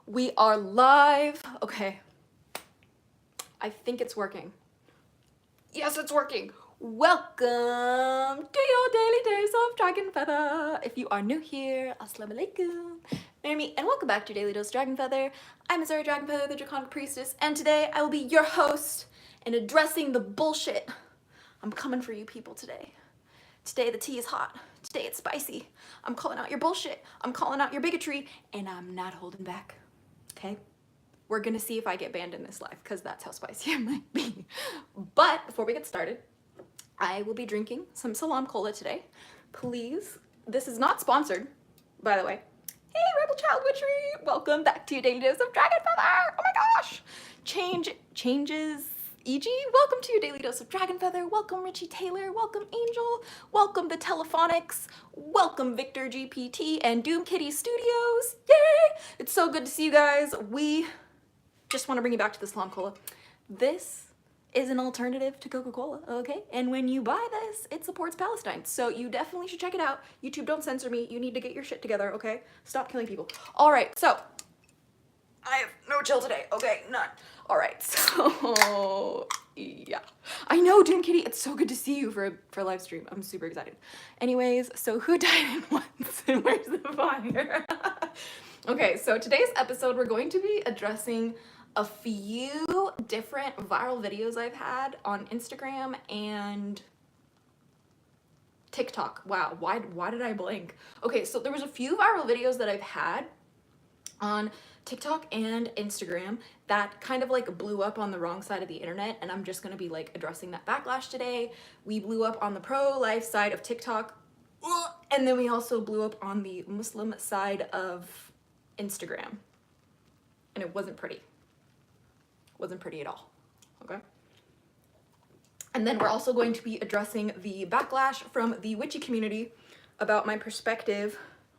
We are live. Okay. I think it's working. Yes, it's working. Welcome to your daily dose of DragonFaether. If you are new here, assalamu alaikum. Naomi, and welcome back to your daily dose of DragonFaether. I'm Azura DragonFaether, the Draconic Priestess, and today I will be your host in addressing the bullshit. I'm coming for you people today. Today the tea is hot. Today it's spicy. I'm calling out your bullshit. I'm calling out your bigotry, and I'm not holding back. Okay? We're gonna see if I get banned in this live, because that's how spicy I might be. But before we get started, I will be drinking some Salam Cola today. Please, this is not sponsored, by the way. Hey, Rebel Child Witchery! Welcome back to your daily dose of DragonFaether! Oh my gosh! Changes, e.g. Welcome to your daily dose of DragonFaether. Welcome Richie Taylor. Welcome Angel. Welcome the Telephonics. Welcome Victor GPT and Doom Kitty Studios. Yay! It's so good to see you guys. We just want to bring you back to the Salam Cola. This is an alternative to Coca-Cola, okay? And when you buy this, it supports Palestine. So you definitely should check it out. YouTube, don't censor me. You need to get your shit together, okay? Stop killing people. All right, so I have no chill today, okay? None. All right, so yeah. I know, Doom Kitty, it's so good to see you for a live stream. I'm super excited. Anyways, so who died in once and where's the fire? Okay, so today's episode, we're going to be addressing a few different viral videos I've had on Instagram and TikTok. Wow, why did I blank? Okay, so there was a few viral videos that I've had on TikTok and Instagram that kind of like blew up on the wrong side of the internet, and I'm just gonna be like addressing that backlash today. We blew up on the pro-life side of TikTok, and then we also blew up on the Muslim side of Instagram, and it wasn't pretty. Wasn't pretty at all, okay? And then we're also going to be addressing the backlash from the witchy community about my perspective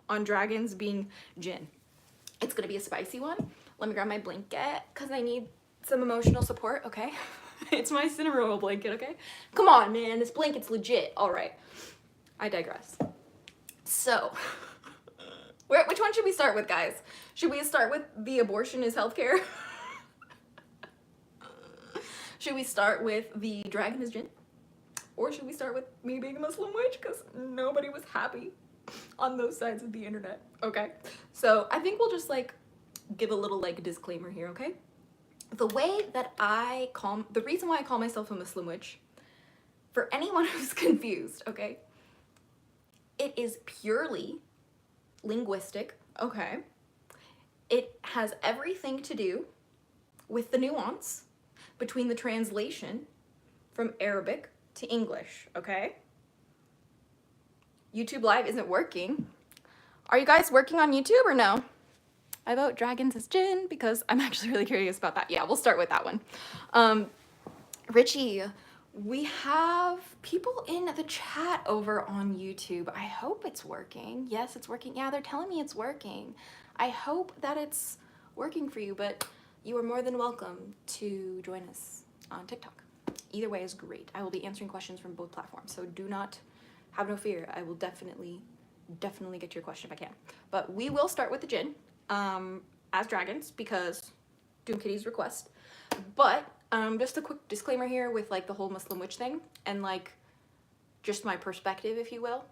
on dragons being jinn. It's gonna be a spicy one. Let me grab my blanket, because I need some emotional support, okay? It's my Cinnaroll blanket, okay? Come on, man, this blanket's legit. All right, I digress. So, which one should we start with, guys? Should we start with the abortion is healthcare? Should we start with the dragon is jinn? Or should we start with me being a Muslim witch? Because nobody was happy on those sides of the internet, okay? So I think we'll just like give a little like disclaimer here, okay? The way that the reason why I call myself a Muslim witch, for anyone who's confused, okay? It is purely linguistic, okay? It has everything to do with the nuance between the translation from Arabic to English, okay? YouTube Live isn't working. Are you guys working on YouTube or no? I vote dragons as jinn because I'm actually really curious about that. Yeah, we'll start with that one. Richie, we have people in the chat over on YouTube. I hope it's working. Yes, it's working. Yeah, they're telling me it's working. I hope that it's working for you, but you are more than welcome to join us on TikTok. Either way is great. I will be answering questions from both platforms, so have no fear. I will definitely get your question if I can. But we will start with the jinn as dragons because Doom Kitty's request. But just a quick disclaimer here with like the whole Muslim witch thing and like just my perspective, if you will.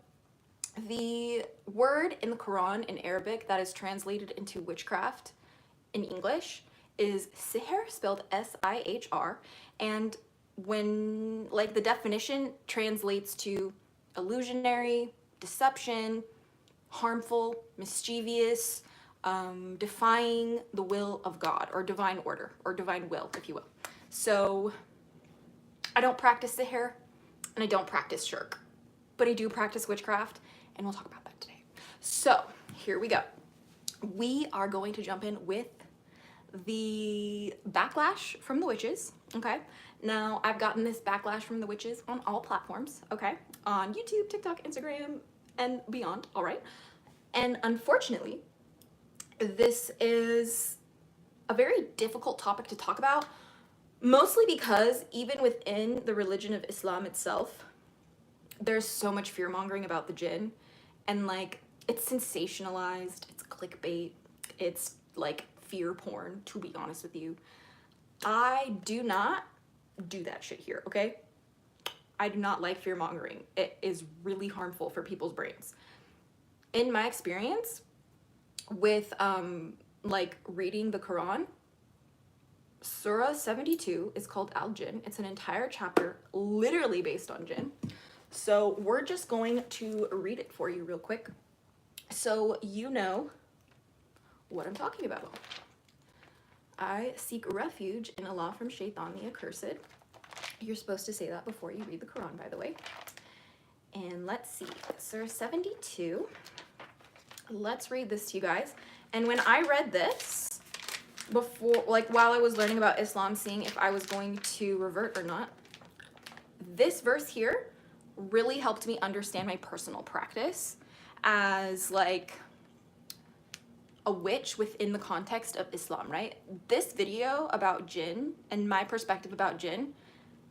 The word in the Quran in Arabic that is translated into witchcraft in English is sihr, spelled S-I-H-R, and when like the definition translates to illusionary, deception, harmful, mischievous, defying the will of God, or divine order, or divine will, if you will. So I don't practice sihr, and I don't practice shirk, but I do practice witchcraft, and we'll talk about that today. So here we go. We are going to jump in with the backlash from the witches, okay? Now, I've gotten this backlash from the witches on all platforms, okay? On YouTube, TikTok, Instagram, and beyond, all right? And unfortunately, this is a very difficult topic to talk about, mostly because even within the religion of Islam itself, there's so much fear-mongering about the jinn, and like, it's sensationalized, it's clickbait, it's like fear porn, to be honest with you. I do not do that shit here, okay? I do not like fear mongering. It is really harmful for people's brains. In my experience with like reading the Quran, Surah 72 is called Al-Jinn. It's an entire chapter literally based on jinn. So we're just going to read it for you real quick so you know what I'm talking about. I seek refuge in Allah from Shaitan the Accursed. You're supposed to say that before you read the Quran, by the way. And let's see, Surah 72. Let's read this to you guys. And when I read this before, like while I was learning about Islam, seeing if I was going to revert or not, this verse here really helped me understand my personal practice as like a witch within the context of Islam, right? This video about jinn and my perspective about jinn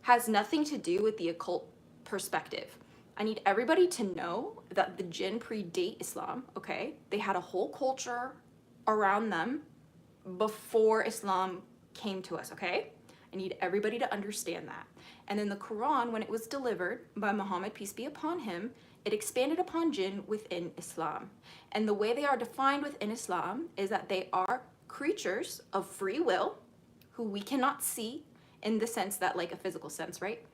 has nothing to do with the occult perspective. I need everybody to know that the jinn predate Islam, okay? They had a whole culture around them before Islam came to us, okay? I need everybody to understand that. And then the Quran, when it was delivered by Muhammad, peace be upon him, it expanded upon jinn within Islam. And the way they are defined within Islam is that they are creatures of free will who we cannot see in the sense that, like a physical sense, right?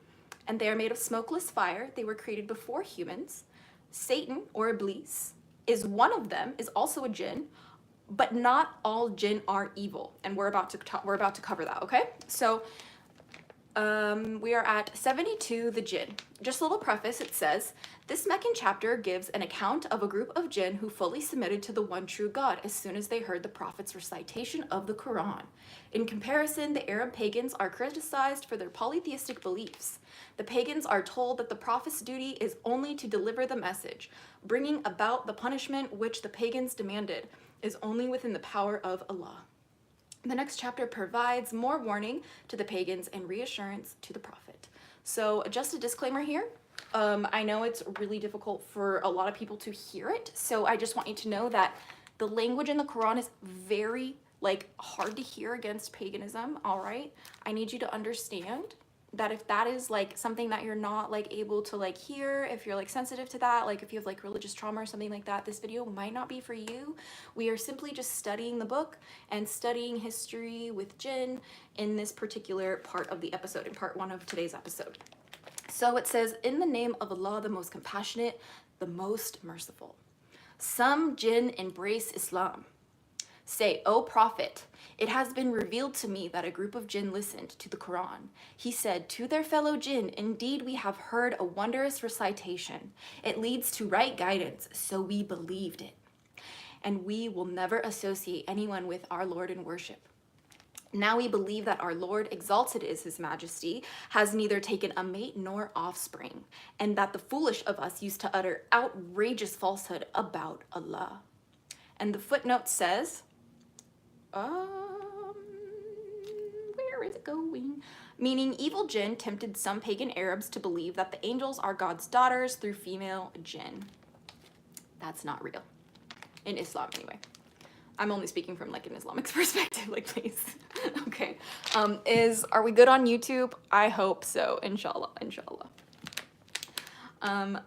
And they are made of smokeless fire. They were created before humans. Satan, or Iblis, is one of them, is also a jinn, but not all jinn are evil. And we're about to cover that, okay? So we are at 72, the jinn. Just a little preface, it says, this Meccan chapter gives an account of a group of jinn who fully submitted to the one true God as soon as they heard the prophet's recitation of the Quran. In comparison, the Arab pagans are criticized for their polytheistic beliefs. The pagans are told that the prophet's duty is only to deliver the message. Bringing about the punishment which the pagans demanded is only within the power of Allah. The next chapter provides more warning to the pagans and reassurance to the prophet. So just a disclaimer here. I know it's really difficult for a lot of people to hear it, so I just want you to know that the language in the Quran is very hard to hear against paganism, all right? I need you to understand that if that is something that you're not able to hear, if you're sensitive to that, if you have religious trauma or something like that, this video might not be for you. We are simply just studying the book and studying history with jinn in this particular part of the episode, in part 1 of today's episode. So it says, in the name of Allah, the most compassionate, the most merciful. Some jinn embrace Islam. Say, O Prophet, it has been revealed to me that a group of jinn listened to the Quran. He said to their fellow jinn, indeed we have heard a wondrous recitation. It leads to right guidance, so we believed it. And we will never associate anyone with our Lord in worship. Now we believe that our Lord, exalted is his majesty, has neither taken a mate nor offspring, and that the foolish of us used to utter outrageous falsehood about Allah. And the footnote says, where is it going? Meaning evil jinn tempted some pagan Arabs to believe that the angels are God's daughters through female jinn. That's not real. In Islam, anyway. I'm only speaking from an Islamic perspective, please. Okay. Are we good on YouTube? I hope so. Inshallah, inshallah.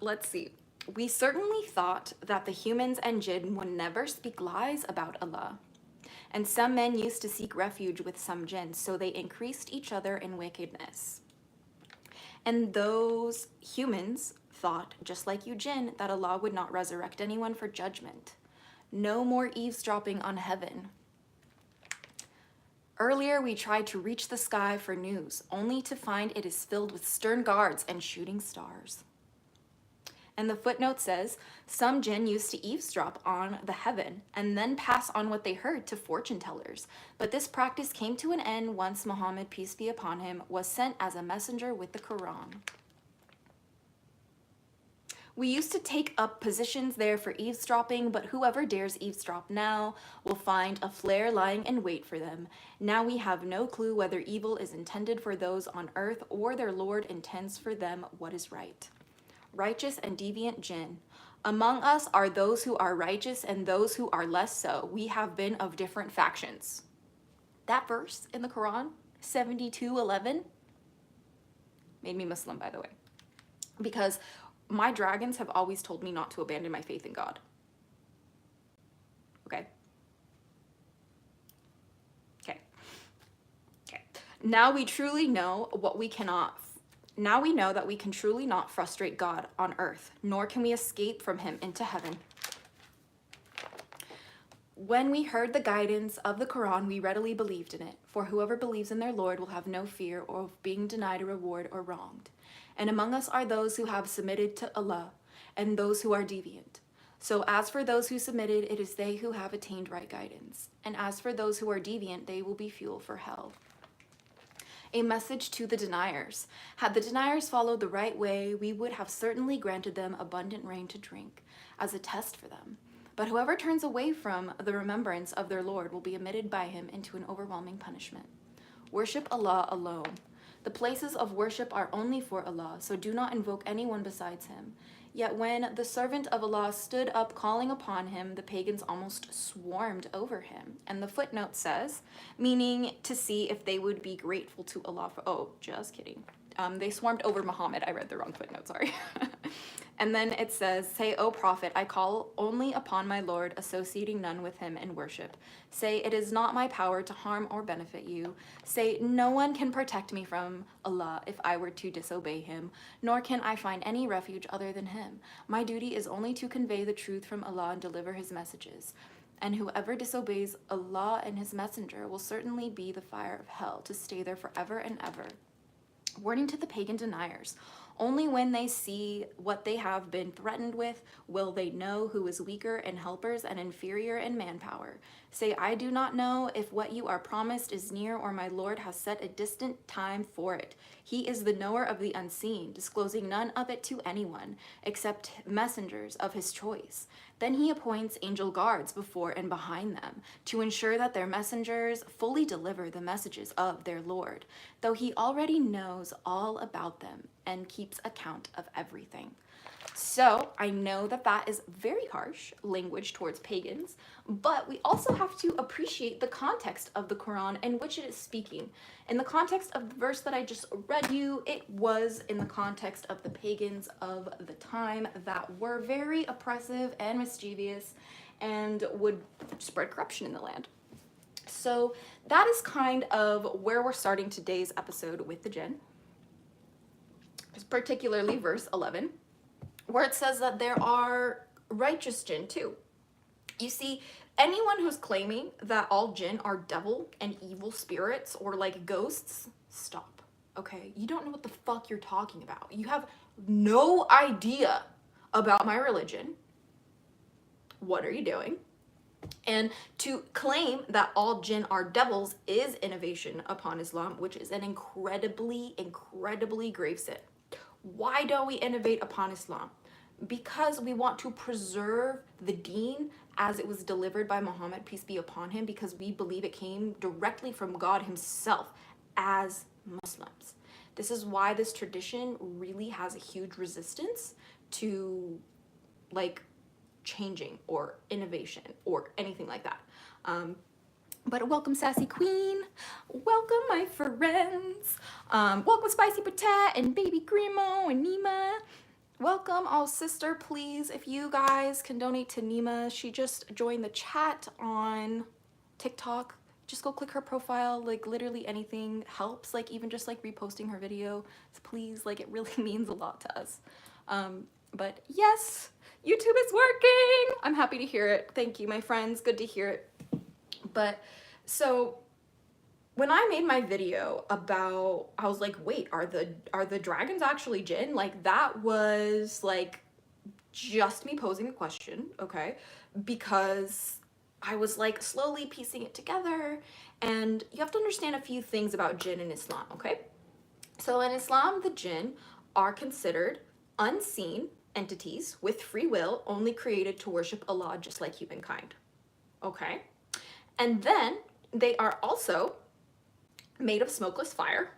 Let's see. We certainly thought that the humans and jinn would never speak lies about Allah. And some men used to seek refuge with some jinn, so they increased each other in wickedness. And those humans thought, just like you jinn, that Allah would not resurrect anyone for judgment. No more eavesdropping on heaven. Earlier, we tried to reach the sky for news, only to find it is filled with stern guards and shooting stars. And the footnote says, some jinn used to eavesdrop on the heaven and then pass on what they heard to fortune tellers. But this practice came to an end once Muhammad, peace be upon him, was sent as a messenger with the Quran. We used to take up positions there for eavesdropping, but whoever dares eavesdrop now will find a flare lying in wait for them. Now we have no clue whether evil is intended for those on earth or their Lord intends for them what is right. Righteous and deviant jinn. Among us are those who are righteous and those who are less so. We have been of different factions. That verse in the Quran, 72:11, made me Muslim, by the way, because my dragons have always told me not to abandon my faith in God. Okay. Okay. Okay. Now we truly know what we cannot. Now we know that we can truly not frustrate God on earth, nor can we escape from him into heaven. When we heard the guidance of the Quran, we readily believed in it, for whoever believes in their Lord will have no fear of being denied a reward or wronged. And among us are those who have submitted to Allah, and those who are deviant. So as for those who submitted, it is they who have attained right guidance. And as for those who are deviant, they will be fuel for hell. A message to the deniers. Had the deniers followed the right way, we would have certainly granted them abundant rain to drink, as a test for them. But whoever turns away from the remembrance of their Lord will be admitted by him into an overwhelming punishment. Worship Allah alone. The places of worship are only for Allah, so do not invoke anyone besides him. Yet when the servant of Allah stood up calling upon him, the pagans almost swarmed over him. And the footnote says, meaning to see if they would be grateful to Allah for, oh, just kidding. They swarmed over Muhammad. I read the wrong footnote, sorry. And then it says, say, O Prophet, I call only upon my Lord, associating none with him in worship. Say, it is not my power to harm or benefit you. Say, no one can protect me from Allah if I were to disobey him, nor can I find any refuge other than him. My duty is only to convey the truth from Allah and deliver his messages. And whoever disobeys Allah and his messenger will certainly be the fire of hell, to stay there forever and ever. Warning to the pagan deniers. Only when they see what they have been threatened with will they know who is weaker in helpers and inferior in manpower. Say, I do not know if what you are promised is near, or my Lord has set a distant time for it. He is the knower of the unseen, disclosing none of it to anyone, except messengers of his choice. Then he appoints angel guards before and behind them, to ensure that their messengers fully deliver the messages of their Lord, though he already knows all about them and keeps account of everything. So I know that that is very harsh language towards pagans, but we also have to appreciate the context of the Quran in which it is speaking. In the context of the verse that I just read you, it was in the context of the pagans of the time that were very oppressive and mischievous and would spread corruption in the land. So that is kind of where we're starting today's episode with the jinn, particularly verse 11. Where it says that there are righteous jinn too. You see, anyone who's claiming that all jinn are devil and evil spirits or like ghosts, stop, okay? You don't know what the fuck you're talking about. You have no idea about my religion. What are you doing? And to claim that all jinn are devils is innovation upon Islam, which is an incredibly, incredibly grave sin. Why don't we innovate upon Islam? Because we want to preserve the deen as it was delivered by Muhammad, peace be upon him, because we believe it came directly from God himself as Muslims. This is why this tradition really has a huge resistance to like changing or innovation or anything like that. But welcome, Sassy Queen. Welcome, my friends. Welcome, Spicy Patat and Baby Grimo and Nima. Welcome, all sister, please. If you guys can donate to Nima, she just joined the chat on TikTok. Just go click her profile. Like literally anything helps. Like even just like reposting her video, please. Like it really means a lot to us. But yes, YouTube is working. I'm happy to hear it. Thank you, my friends. Good to hear it. But so when I made my video about, I was like, wait, are the dragons actually jinn? Like that was like just me posing a question, okay? Because I was like slowly piecing it together, and you have to understand a few things about jinn in Islam, okay? So in Islam, the jinn are considered unseen entities with free will, only created to worship Allah just like humankind, okay? And then they are also made of smokeless fire,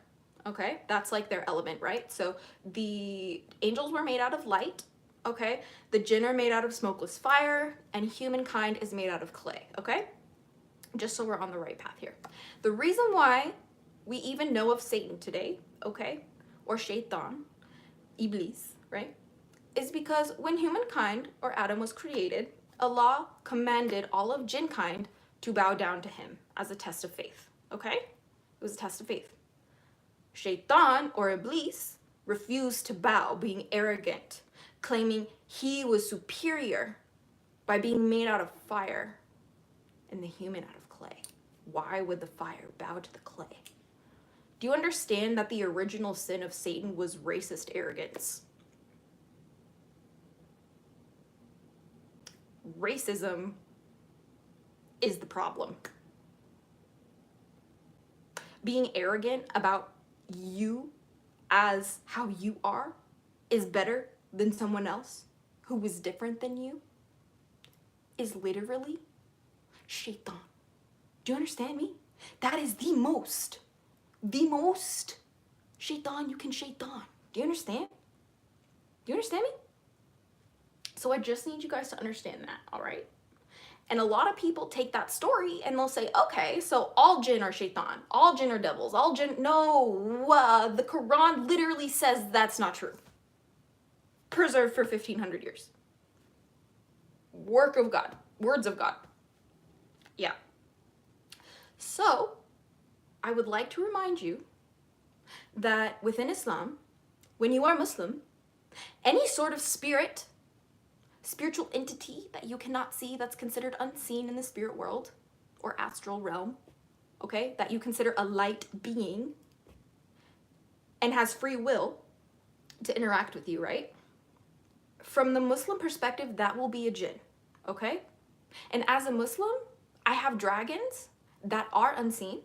okay? That's like their element, right? So the angels were made out of light, okay? The jinn are made out of smokeless fire, and humankind is made out of clay, okay? Just so we're on the right path here. The reason why we even know of Satan today, okay, or Shaitan, Iblis, right, is because when humankind, or Adam, was created, Allah commanded all of jinn kind to bow down to him as a test of faith, okay? It was a test of faith. Shaitan, or Iblis, refused to bow, being arrogant, claiming he was superior by being made out of fire and the human out of clay. Why would the fire bow to the clay? Do you understand that the original sin of Satan was racist arrogance? Racism is the problem. Being arrogant about you as how you are is better than someone else who was different than you is literally Shaitan. Do you understand me? That is the most Shaitan you can Shaitan. Do you understand? Do you understand me? So I just need you guys to understand that, all right? And a lot of people take that story and they'll say, okay, so all jinn are Shaitan, all jinn are devils, all jinn, no, the Quran literally says that's not true. Preserved for 1500 years. Work of God, words of God. Yeah. So I would like to remind you that within Islam, when you are Muslim, any sort of spirit, spiritual entity that you cannot see, that's considered unseen in the spirit world or astral realm, okay, that you consider a light being and has free will to interact with you, right? From the Muslim perspective, that will be a jinn, okay? And as a Muslim, I have dragons that are unseen,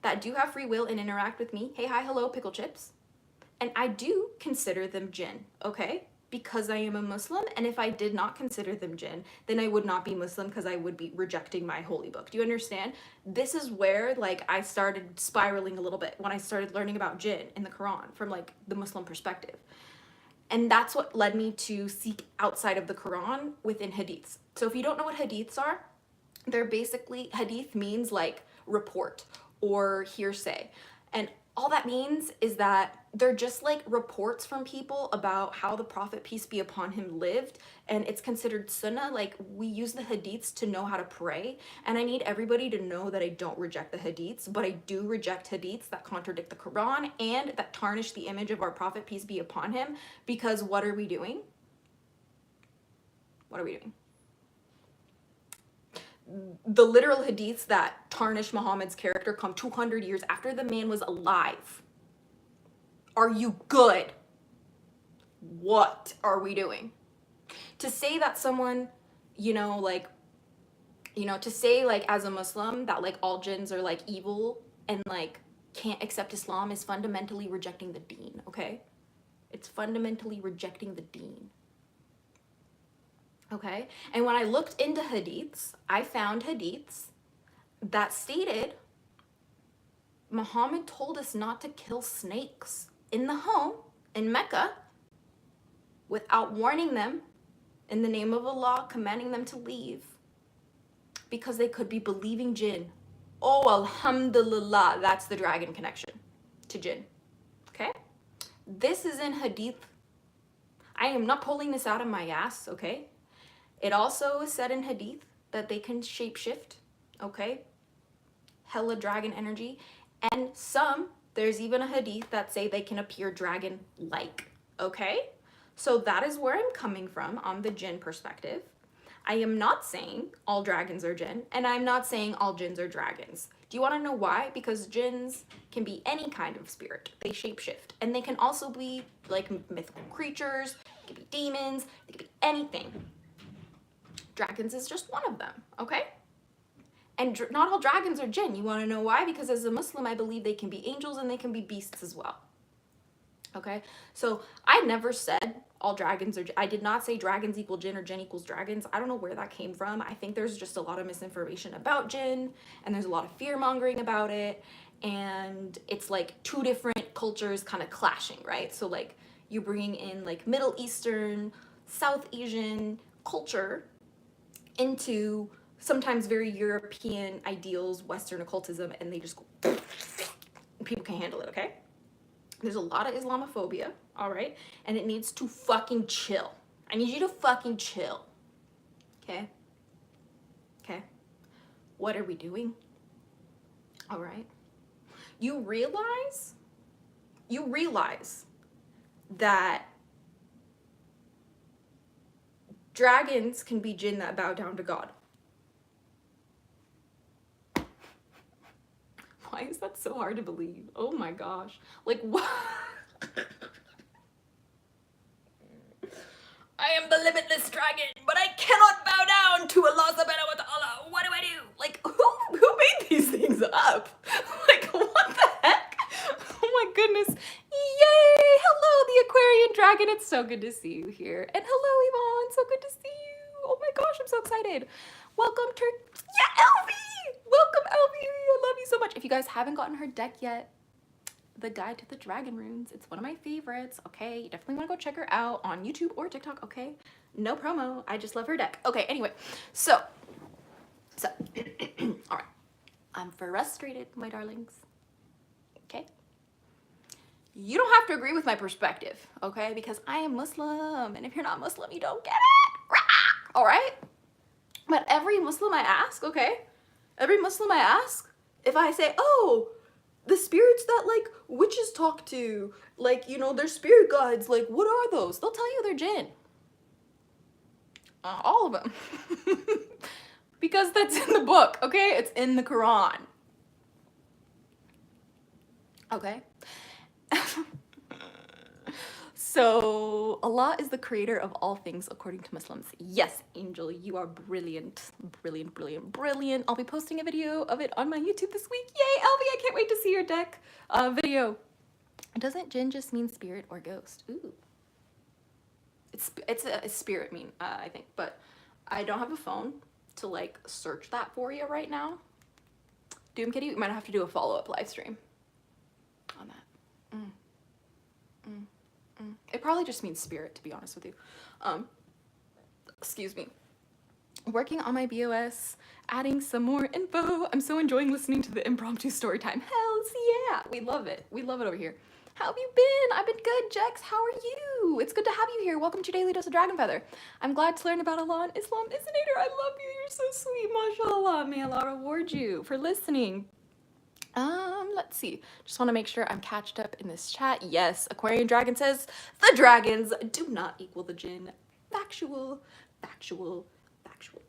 that do have free will and interact with me. Hey, hi, hello, pickle chips. And I do consider them jinn, okay? Because I am a Muslim, and if I did not consider them jinn, then I would not be Muslim because I would be rejecting my holy book. Do you understand? This is where like I started spiraling a little bit when I started learning about jinn in the Quran from like the Muslim perspective. And that's what led me to seek outside of the Quran within hadiths. So if you don't know what hadiths are, they're basically, hadith means like report or hearsay. And all that means is that they're just like reports from people about how the Prophet, peace be upon him, lived, and it's considered sunnah. Like, we use the hadiths to know how to pray, and I need everybody to know that I don't reject the hadiths, but I do reject hadiths that contradict the Quran and that tarnish the image of our Prophet, peace be upon him, because what are we doing? What are we doing? The literal hadiths that tarnish Muhammad's character come 200 years after the man was alive. Are you good? What are we doing? To say that someone, to say like as a Muslim that like all jinns are like evil and like can't accept Islam is fundamentally rejecting the deen, okay? It's fundamentally rejecting the deen. Okay, and when I looked into hadiths, I found hadiths that stated Muhammad told us not to kill snakes in the home in Mecca without warning them in the name of Allah, commanding them to leave because they could be believing jinn. Oh, alhamdulillah, that's the dragon connection to jinn. Okay, this is in hadith. I am not pulling this out of my ass, okay? It also is said in hadith that they can shapeshift, okay? Hella dragon energy. And there's even a hadith that say they can appear dragon-like, okay? So that is where I'm coming from on the jinn perspective. I am not saying all dragons are jinn, and I'm not saying all jinns are dragons. Do you want to know why? Because jinns can be any kind of spirit. They shapeshift. And they can also be like mythical creatures, they can be demons, they can be anything. Dragons is just one of them, okay? And not all dragons are jinn. You want to know why? Because as a Muslim, I believe they can be angels and they can be beasts as well. Okay? So I never said all dragons are, I did not say dragons equal jinn or jinn equals dragons. I don't know where that came from. I think there's just a lot of misinformation about jinn, and there's a lot of fear mongering about it, and it's like two different cultures kind of clashing, right? So like you're bringing in like Middle Eastern South Asian culture into sometimes very European ideals, Western occultism, and they just go, people can't handle it, okay? There's a lot of Islamophobia, all right? And it needs to fucking chill. I need you to fucking chill, okay? Okay? What are we doing? All right? You realize that dragons can be jinn that bow down to God. Why is that so hard to believe? Oh my gosh. Like, what? I am the limitless dragon, but I cannot bow down to Allah subhanahu wa ta'ala. What do I do? Like, who made these things up? Like, what the heck? Oh my goodness. Yay! Hello, the Aquarian dragon. It's so good to see you here. And hello, Yvonne. So good to see you. Oh my gosh, I'm so excited. Welcome to, yeah, Elvie! Welcome, Elvie. I love you so much. If you guys haven't gotten her deck yet, The Guide to the Dragon Runes, it's one of my favorites, okay? You definitely want to go check her out on YouTube or TikTok, okay? No promo. I just love her deck. Okay, anyway. So, all right. I'm frustrated, my darlings. Okay? You don't have to agree with my perspective, okay? Because I am Muslim, and if you're not Muslim, you don't get it. All right? But every Muslim I ask, okay? Every Muslim I ask, if I say, oh, the spirits that, like, witches talk to, like, you know, they're spirit guides, like, what are those? They'll tell you they're jinn. All of them. Because that's in the book, okay? It's in the Quran. Okay? So, Allah is the creator of all things according to Muslims. Yes, Angel, you are brilliant. Brilliant, brilliant, brilliant. I'll be posting a video of it on my YouTube this week. Yay, Elvie, I can't wait to see your deck video. Doesn't jinn just mean spirit or ghost? Ooh. It's a spirit mean, I think, but I don't have a phone to, like, search that for you right now. Doom Kitty, we might have to do a follow-up live stream on that. It probably just means spirit, to be honest with you. Excuse me. Working on my BOS, adding some more info. I'm so enjoying listening to the impromptu story time. Hells yeah, we love it. We love it over here. How have you been? I've been good, Jex. How are you? It's good to have you here. Welcome to Daily Dose of DragonFaether. I'm glad to learn about Allah and Islam. Isnator, I love you. You're so sweet. MashaAllah. May Allah reward you for listening. Let's see. Just want to make sure I'm catched up in this chat. Yes, Aquarian Dragon says, the dragons do not equal the jinn. Factual.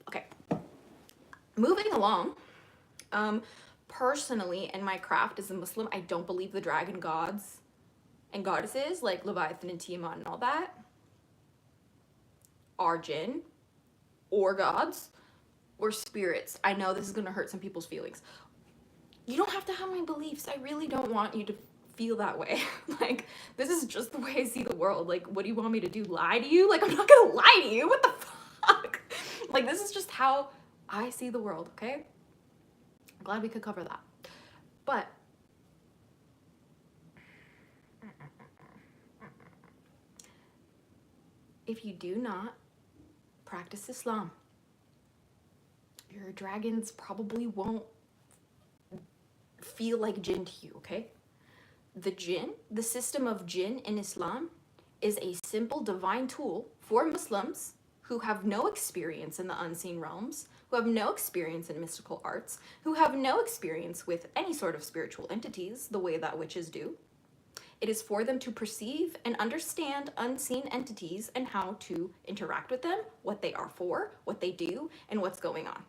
Okay. Moving along. Personally, in my craft as a Muslim, I don't believe the dragon gods and goddesses, like Leviathan and Tiamat and all that, are jinn or gods or spirits. I know this is going to hurt some people's feelings. You don't have to have my beliefs. I really don't want you to feel that way. Like, this is just the way I see the world. Like, what do you want me to do? Lie to you? Like, I'm not gonna lie to you. What the fuck? Like, this is just how I see the world, okay? I'm glad we could cover that. But if you do not practice Islam, your dragons probably won't feel like jinn to you, okay? The jinn, the system of jinn in Islam, is a simple divine tool for Muslims who have no experience in the unseen realms, who have no experience in mystical arts, who have no experience with any sort of spiritual entities the way that witches do. It is for them to perceive and understand unseen entities and how to interact with them, what they are for, what they do, and what's going on.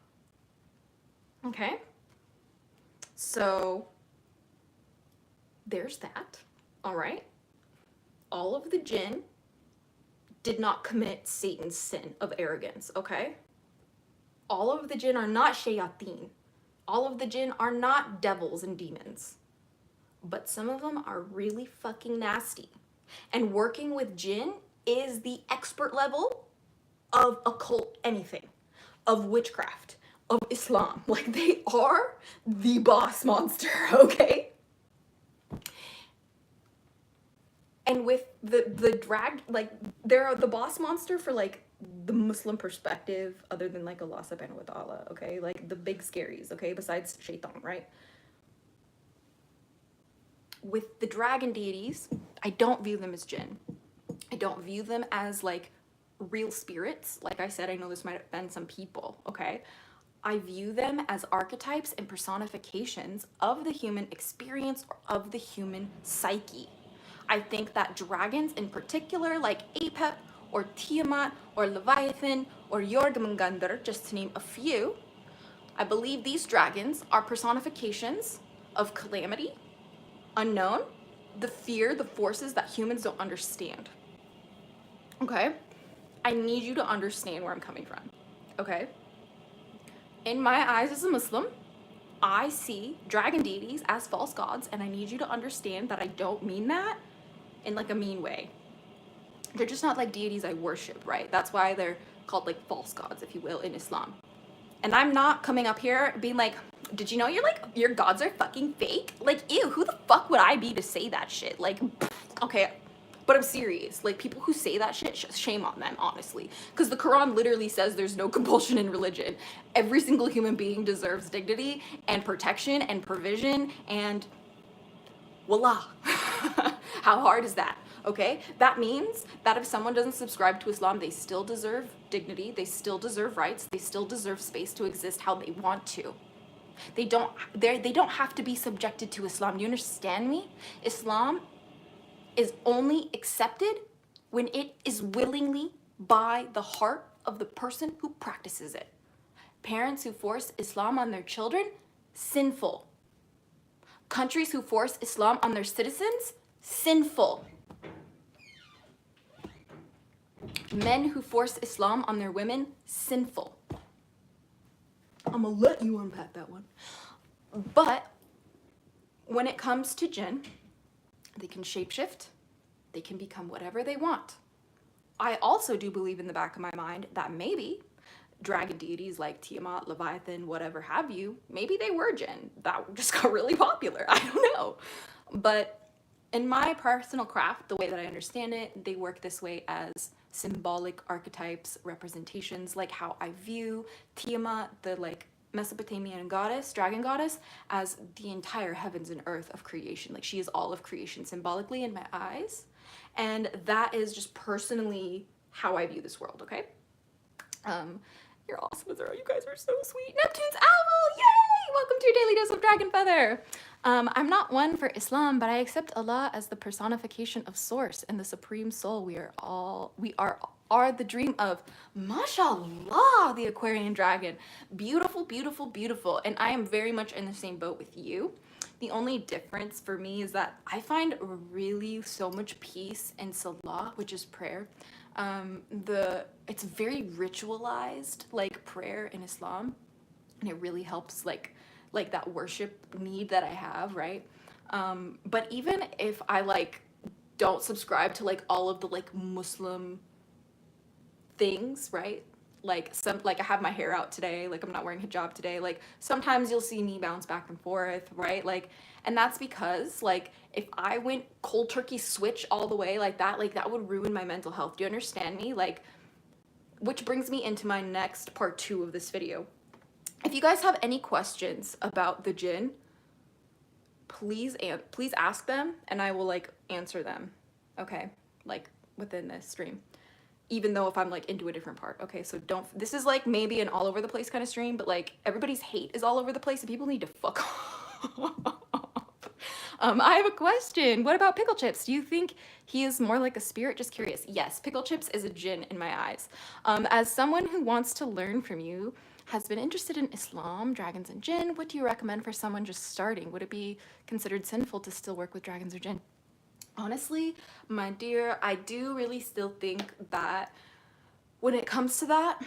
Okay? So there's that, all right? All of the jinn did not commit Satan's sin of arrogance, okay? All of the jinn are not shayateen. All of the jinn are not devils and demons. But some of them are really fucking nasty. And working with jinn is the expert level of occult anything, of witchcraft, of Islam. Like, they are the boss monster, okay? And with the drag, like, they're the boss monster for like the Muslim perspective, other than like Allah subhanahu wa ta'ala, okay? Like the big scaries, okay, besides shaitan, right? With the dragon deities, I don't view them as jinn. I don't view them as like real spirits. Like I said, I know this might offend some people, okay? I view them as archetypes and personifications of the human experience or of the human psyche. I think that dragons in particular, like Apep or Tiamat or Leviathan or Jormungandr, just to name a few, I believe these dragons are personifications of calamity, unknown, the fear, the forces that humans don't understand. Okay? I need you to understand where I'm coming from. Okay? In my eyes as a Muslim, I see dragon deities as false gods, and I need you to understand that I don't mean that in like a mean way. They're just not like deities I worship, right? That's why they're called like false gods, if you will, in Islam. And I'm not coming up here being like, did you know your gods are fucking fake? Like, ew, who the fuck would I be to say that shit? Like, okay, but I'm serious. Like, people who say that shit, shame on them, honestly. Because the Quran literally says there's no compulsion in religion. Every single human being deserves dignity and protection and provision and voila. How hard is that? Okay, that means that if someone doesn't subscribe to Islam, they still deserve dignity, they still deserve rights, they still deserve space to exist how they want to. They don't have to be subjected to Islam. Do you understand me? Islam is only accepted when it is willingly by the heart of the person who practices it. Parents who force Islam on their children, sinful. Countries who force Islam on their citizens, sinful. Men who force Islam on their women, sinful. I'm gonna let you unpack that one. But when it comes to jinn, they can shapeshift, they can become whatever they want. I also do believe in the back of my mind that maybe dragon deities like Tiamat, Leviathan, whatever have you, maybe they were jinn. That just got really popular. I don't know. But in my personal craft, the way that I understand it, they work this way as symbolic archetypes, representations, like how I view Tiamat, the like Mesopotamian goddess, dragon goddess, as the entire heavens and earth of creation. Like she is all of creation symbolically in my eyes. And that is just personally how I view this world, okay? You're awesome, Azura. You guys are so sweet. Neptune's owl, yay! Welcome to your daily dose of DragonFaether. I'm not one for Islam, but I accept Allah as the personification of Source and the Supreme Soul. We are the dream of, mashallah, the Aquarian dragon. Beautiful, beautiful, beautiful. And I am very much in the same boat with you. The only difference for me is that I find really so much peace in salah, which is prayer. It's very ritualized, like prayer in Islam, and it really helps like that worship need that I have, right? But even if I like don't subscribe to like all of the like Muslim things, right? Like I have my hair out today, like I'm not wearing hijab today, like sometimes you'll see me bounce back and forth, right? Like, and that's because like if I went cold turkey switch all the way like that would ruin my mental health. Do you understand me? Like, which brings me into my next part 2 of this video. If you guys have any questions about the jinn, please ask them and I will like answer them, okay? Like within this stream. Even though if I'm like into a different part, okay? So this is like maybe an all over the place kind of stream, but like everybody's hate is all over the place and people need to fuck off. I have a question. What about Pickle Chips? Do you think he is more like a spirit? Just curious. Yes, Pickle Chips is a jinn in my eyes. As someone who wants to learn from you, has been interested in Islam, dragons, and jinn, what do you recommend for someone just starting? Would it be considered sinful to still work with dragons or jinn? Honestly, my dear, I do really still think that when it comes to that,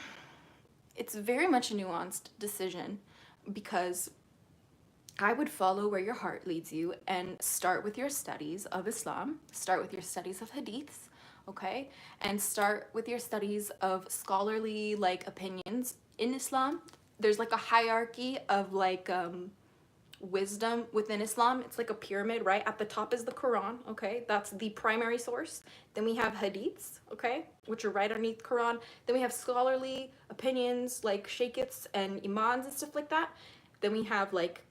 it's very much a nuanced decision, because I would follow where your heart leads you and start with your studies of Islam, start with your studies of hadiths, okay? And start with your studies of scholarly like opinions in Islam. There's like a hierarchy of like wisdom within Islam. It's like a pyramid, right? At the top is the Quran, okay? That's the primary source. Then we have hadiths, okay? Which are right underneath Quran. Then we have scholarly opinions like shaykhs and imams and stuff like that. Then we have like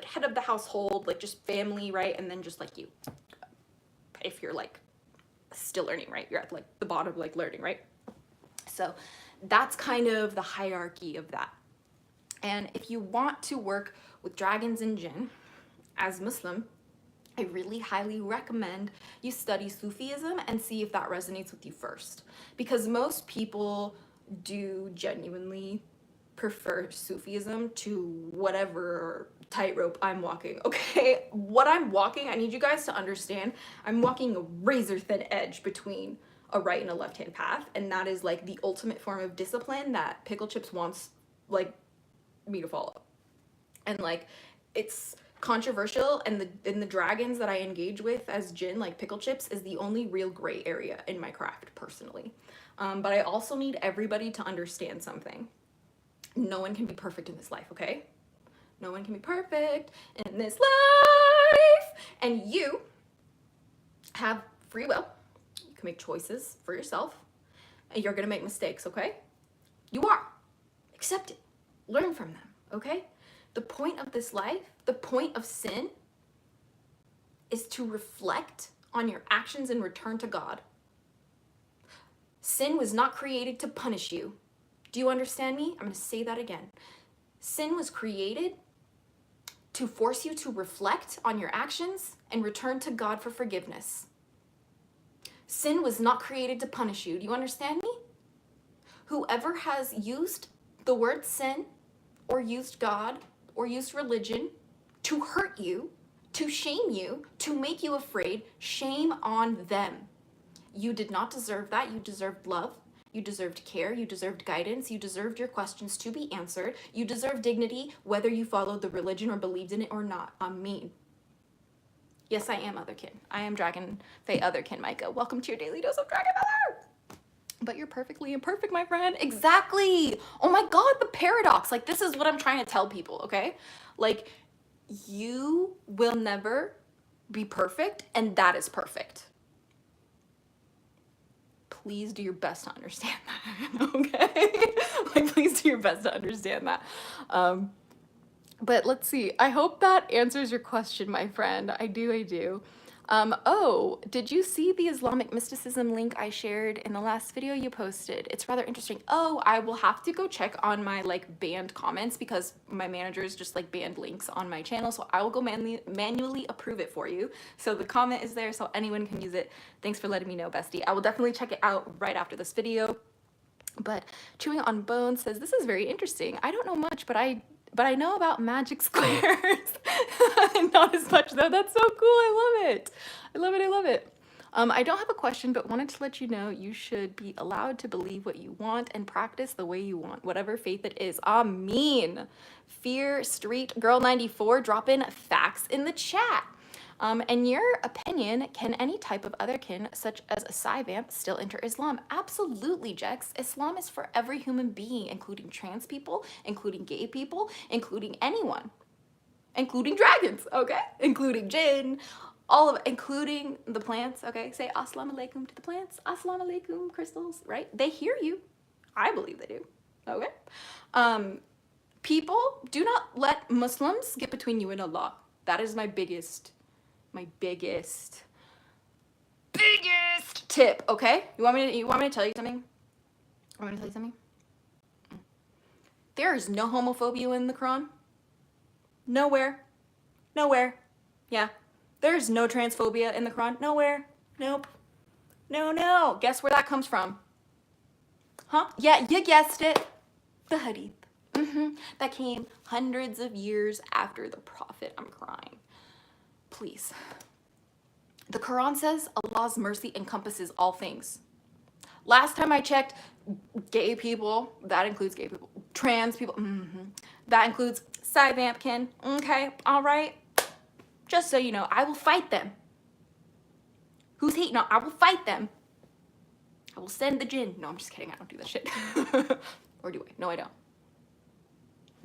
head of the household, like just family, right? And then just like you, if you're like still learning, right? You're at like the bottom, like learning, right? So that's kind of the hierarchy of that. And if you want to work with dragons and jinn as Muslim, I really highly recommend you study Sufism and see if that resonates with you first. Because most people do genuinely prefer Sufism to whatever tightrope I'm walking, okay? What I'm walking, I need you guys to understand, I'm walking a razor thin edge between a right and a left-hand path, and that is like the ultimate form of discipline that Pickle Chips wants like me to follow. And like it's controversial, and the dragons that I engage with as jinn, like Pickle Chips, is the only real gray area in my craft personally. But I also need everybody to understand something. No one can be perfect in this life, okay? No one can be perfect in this life. And you have free will. You can make choices for yourself. And you're gonna make mistakes, okay? You are. Accept it. Learn from them, okay? The point of this life, the point of sin, is to reflect on your actions and return to God. Sin was not created to punish you. Do you understand me? I'm going to say that again. Sin was created to force you to reflect on your actions and return to God for forgiveness. Sin was not created to punish you. Do you understand me? Whoever has used the word sin or used God or used religion to hurt you, to shame you, to make you afraid, shame on them. You did not deserve that. You deserved love. You deserved care, you deserved guidance, you deserved your questions to be answered, you deserve dignity, whether you followed the religion or believed in it or not. Amen. Yes, I am Otherkin. I am DragonFae Otherkin, Micah. Welcome to your daily dose of DragonFaether. But you're perfectly imperfect, my friend. Exactly. Oh my God, the paradox. Like, this is what I'm trying to tell people, okay? Like, you will never be perfect, and that is perfect. Please do your best to understand that, okay? Like, please do your best to understand that. But let's see. I hope that answers your question, my friend. I do. Oh, did you see the Islamic mysticism link I shared in the last video you posted? It's rather interesting. Oh, I will have to go check on my like banned comments because my managers just like banned links on my channel. So I will go manually approve it for you. So the comment is there so anyone can use it. Thanks for letting me know, bestie. I will definitely check it out right after this video. But Chewing on Bones says, this is very interesting. I don't know much, but I know about magic squares. Not as much though. That's so cool. I love it. I love it. I don't have a question, but wanted to let you know you should be allowed to believe what you want and practice the way you want, whatever faith it is. Amen. Fear Street Girl 94, drop in facts in the chat. In your opinion, can any type of otherkin, such as a Psyvamp, still enter Islam? Absolutely, Jex. Islam is for every human being, including trans people, including gay people, including anyone, including dragons, okay? Including jinn, all of it, including the plants, okay? Say assalamu alaikum to the plants, assalamu alaikum crystals, right? They hear you. I believe they do, okay? People, do not let Muslims get between you and Allah. That is my biggest tip, okay? You want me to tell you something? There is no homophobia in the Quran. Nowhere. Yeah. There's no transphobia in the Quran. Nowhere. Nope. No. Guess where that comes from? Huh? Yeah, you guessed it. The Hadith. That came hundreds of years after the Prophet. I'm crying. Please. The Quran says Allah's mercy encompasses all things. Last time I checked, gay people, that includes gay people, trans people, that includes Psyvampkin, okay, all right? Just so you know, I will fight them. Who's hating on? I will fight them. I will send the jinn. No, I'm just kidding. I don't do that shit. Or do I? No, I don't.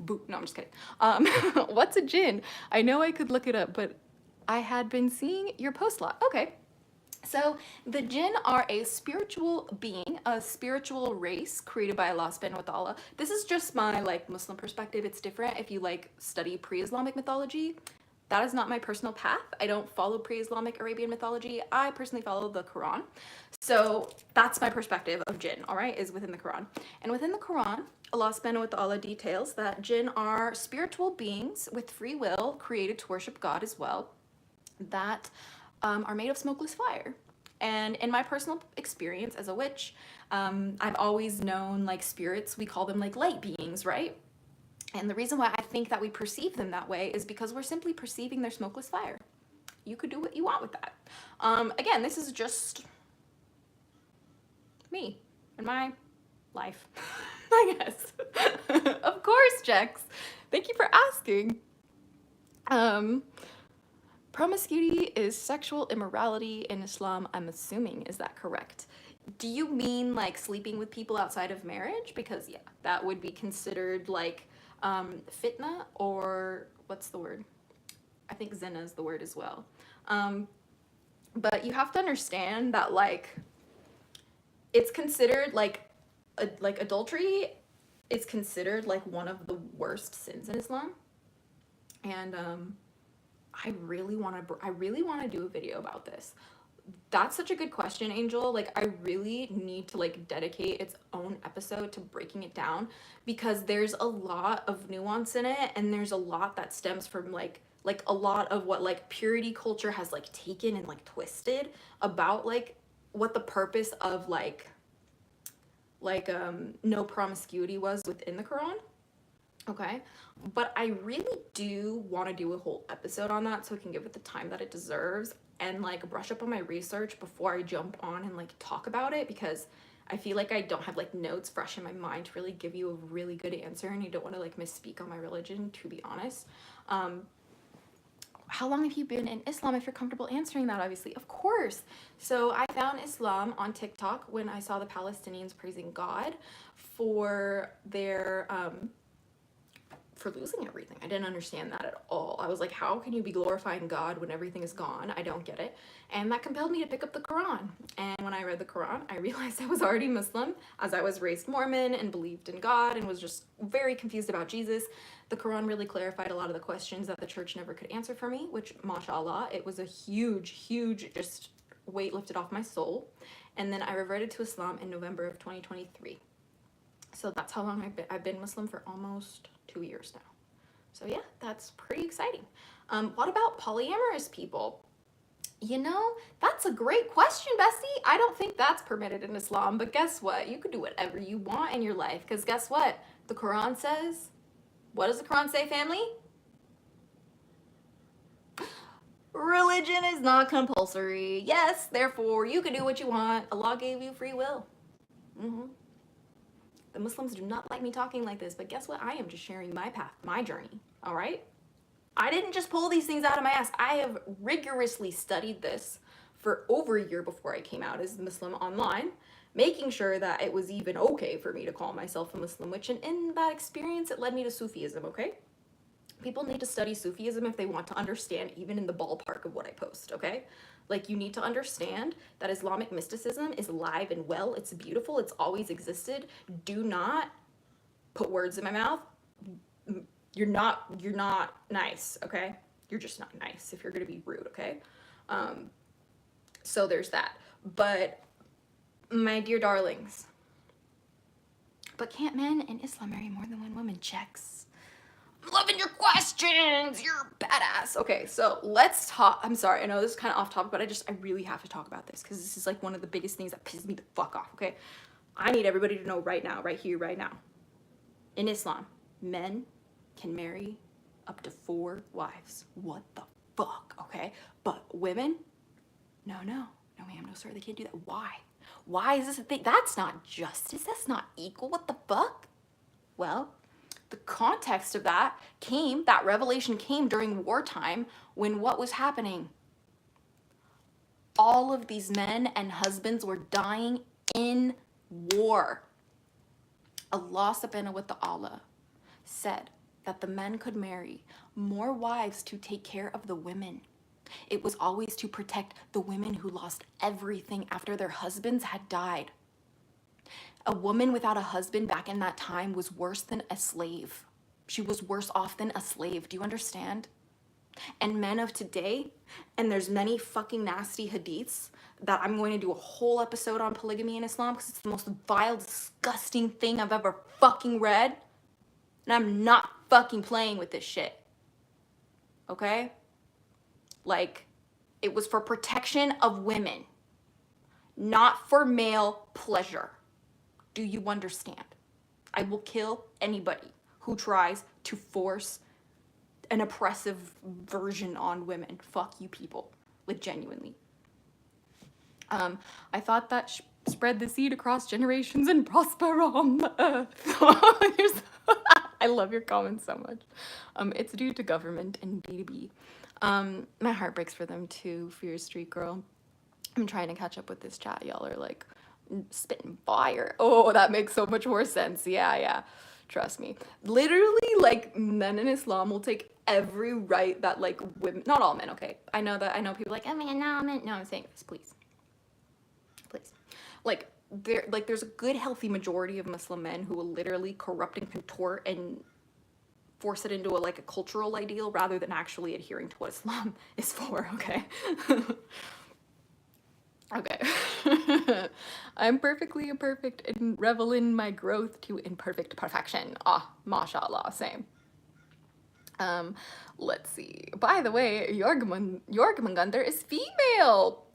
Boo. No, I'm just kidding. What's a jinn? I know I could look it up, but I had been seeing your post a lot. Okay. So the jinn are a spiritual being, a spiritual race created by Allah subhanahu wa ta'ala. This is just my like Muslim perspective. It's different if you like study pre-Islamic mythology. That is not my personal path. I don't follow pre-Islamic Arabian mythology. I personally follow the Quran. So that's my perspective of jinn, all right, is within the Quran. And within the Quran, Allah subhanahu wa ta'ala details that jinn are spiritual beings with free will created to worship God as well, that are made of smokeless fire. And in my personal experience as a witch, I've always known like spirits, we call them like light beings, right? And the reason why I think that we perceive them that way is because we're simply perceiving their smokeless fire. You could do what you want with that. Again, this is just me and my life, I guess. Of course, Jex. Thank you for asking. Promiscuity is sexual immorality in Islam, I'm assuming. Is that correct? Do you mean like sleeping with people outside of marriage? Because yeah, that would be considered like fitna, or what's the word? I think zina is the word as well. But you have to understand that like it's considered like adultery is considered like one of the worst sins in Islam. And I really want to do a video about this. That's such a good question, Angel. Like I really need to like dedicate its own episode to breaking it down, because there's a lot of nuance in it, and there's a lot that stems from like a lot of what like purity culture has like taken and like twisted about like what the purpose of like no promiscuity was within the Quran. Okay, but I really do want to do a whole episode on that so I can give it the time that it deserves and like brush up on my research before I jump on and like talk about it, because I feel like I don't have like notes fresh in my mind to really give you a really good answer, and I don't want to like misspeak on my religion, to be honest. How long have you been in Islam, if you're comfortable answering that? Obviously, of course. So I found Islam on TikTok when I saw the Palestinians praising God for their for losing everything. I didn't understand that at all. I was like, how can you be glorifying God when everything is gone? I don't get it. And that compelled me to pick up the Quran. And when I read the Quran, I realized I was already Muslim, as I was raised Mormon and believed in God and was just very confused about Jesus. The Quran really clarified a lot of the questions that the church never could answer for me, which, mashallah, it was a huge, huge just weight lifted off my soul. And then I reverted to Islam in November of 2023. So that's how long I've been Muslim, for almost 2 years now. So yeah, that's pretty exciting. What about polyamorous people? You know, that's a great question, Bessie. I don't think that's permitted in Islam, but guess what? You could do whatever you want in your life, because guess what? The Quran says, what does the Quran say, family? Religion is not compulsory. Yes, therefore, you can do what you want. Allah gave you free will. The Muslims do not like me talking like this, but guess what? I am just sharing my path, my journey, all right? I didn't just pull these things out of my ass. I have rigorously studied this for over a year before I came out as a Muslim online, making sure that it was even okay for me to call myself a Muslim witch. And in that experience, it led me to Sufism, okay? People need to study Sufism if they want to understand even in the ballpark of what I post, okay? Like, you need to understand that Islamic mysticism is alive and well. It's beautiful. It's always existed. Do not put words in my mouth. You're not nice, okay? You're just not nice if you're going to be rude, okay? So there's that. But my dear darlings, but can't men in Islam marry more than one woman? Checks. I'm loving your questions. You're badass. Okay, so let's talk. I'm sorry, I know this is kind of off topic, but I really have to talk about this, because this is like one of the biggest things that pisses me the fuck off, okay? I need everybody to know right now, right here, right now. In Islam, men can marry up to 4 wives. What the fuck, okay? But women, no ma'am, no sir, they can't do that. Why? Why is this a thing? That's not justice. That's not equal. What the fuck? Well, the context of that revelation came during wartime, when what was happening? All of these men and husbands were dying in war. Allah subhanahu wa ta'ala said that the men could marry more wives to take care of the women. It was always to protect the women who lost everything after their husbands had died. A woman without a husband back in that time was worse than a slave. She was worse off than a slave. Do you understand? And men of today, and there's many fucking nasty hadiths that I'm going to do a whole episode on polygamy in Islam because it's the most vile, disgusting thing I've ever fucking read. And I'm not fucking playing with this shit. Okay? Like, it was for protection of women, not for male pleasure. Do you understand? I will kill anybody who tries to force an oppressive version on women. Fuck you people. Like, genuinely. I thought that spread the seed across generations and prosper on the earth. I love your comments so much. It's due to government and B2B. My heart breaks for them too, for your street girl. I'm trying to catch up with this chat. Y'all are like spitting fire. Oh, that makes so much more sense. Yeah. Trust me. Literally, like, men in Islam will take every right that, like, women, not all men, okay? I know people like, oh my god, no, men. No, I'm saying this, please. Like, there's a good, healthy majority of Muslim men who will literally corrupt and contort and force it into a cultural ideal rather than actually adhering to what Islam is for, okay? Okay. I'm perfectly imperfect and revel in my growth to imperfect perfection. Ah, mashallah, same. Let's see. By the way, Jorgmungandr is female.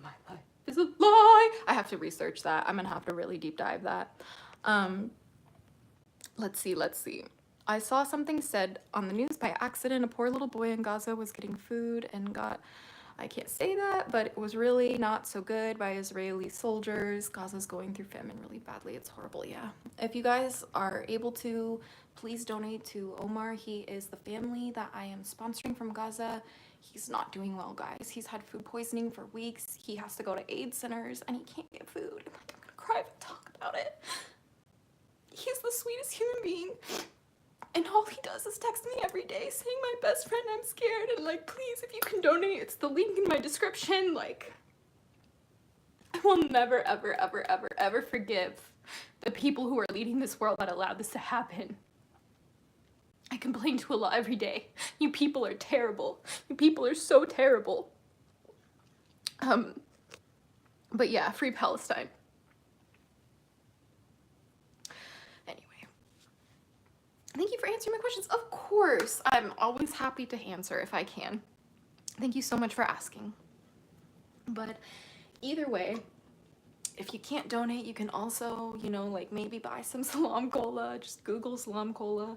My life is a lie. I have to research that. I'm gonna have to really deep dive that. Let's see. I saw something said on the news by accident. A poor little boy in Gaza was getting food and got, I can't say that, but it was really not so good by Israeli soldiers. Gaza's going through famine really badly. It's horrible, yeah. If you guys are able to, please donate to Omar. He is the family that I am sponsoring from Gaza. He's not doing well, guys. He's had food poisoning for weeks. He has to go to aid centers and he can't get food. I'm gonna cry if I talk about it. He's the sweetest human being. And all he does is text me every day saying, my best friend, I'm scared. And please, if you can donate, it's the link in my description. I will never, ever, ever, ever, ever forgive the people who are leading this world that allowed this to happen. I complain to Allah every day. You people are terrible. You people are so terrible. But yeah, free Palestine. Thank you for answering my questions. Of course, I'm always happy to answer if I can. Thank you so much for asking. But either way, if you can't donate, you can also, maybe buy some salam cola. Just Google salam cola.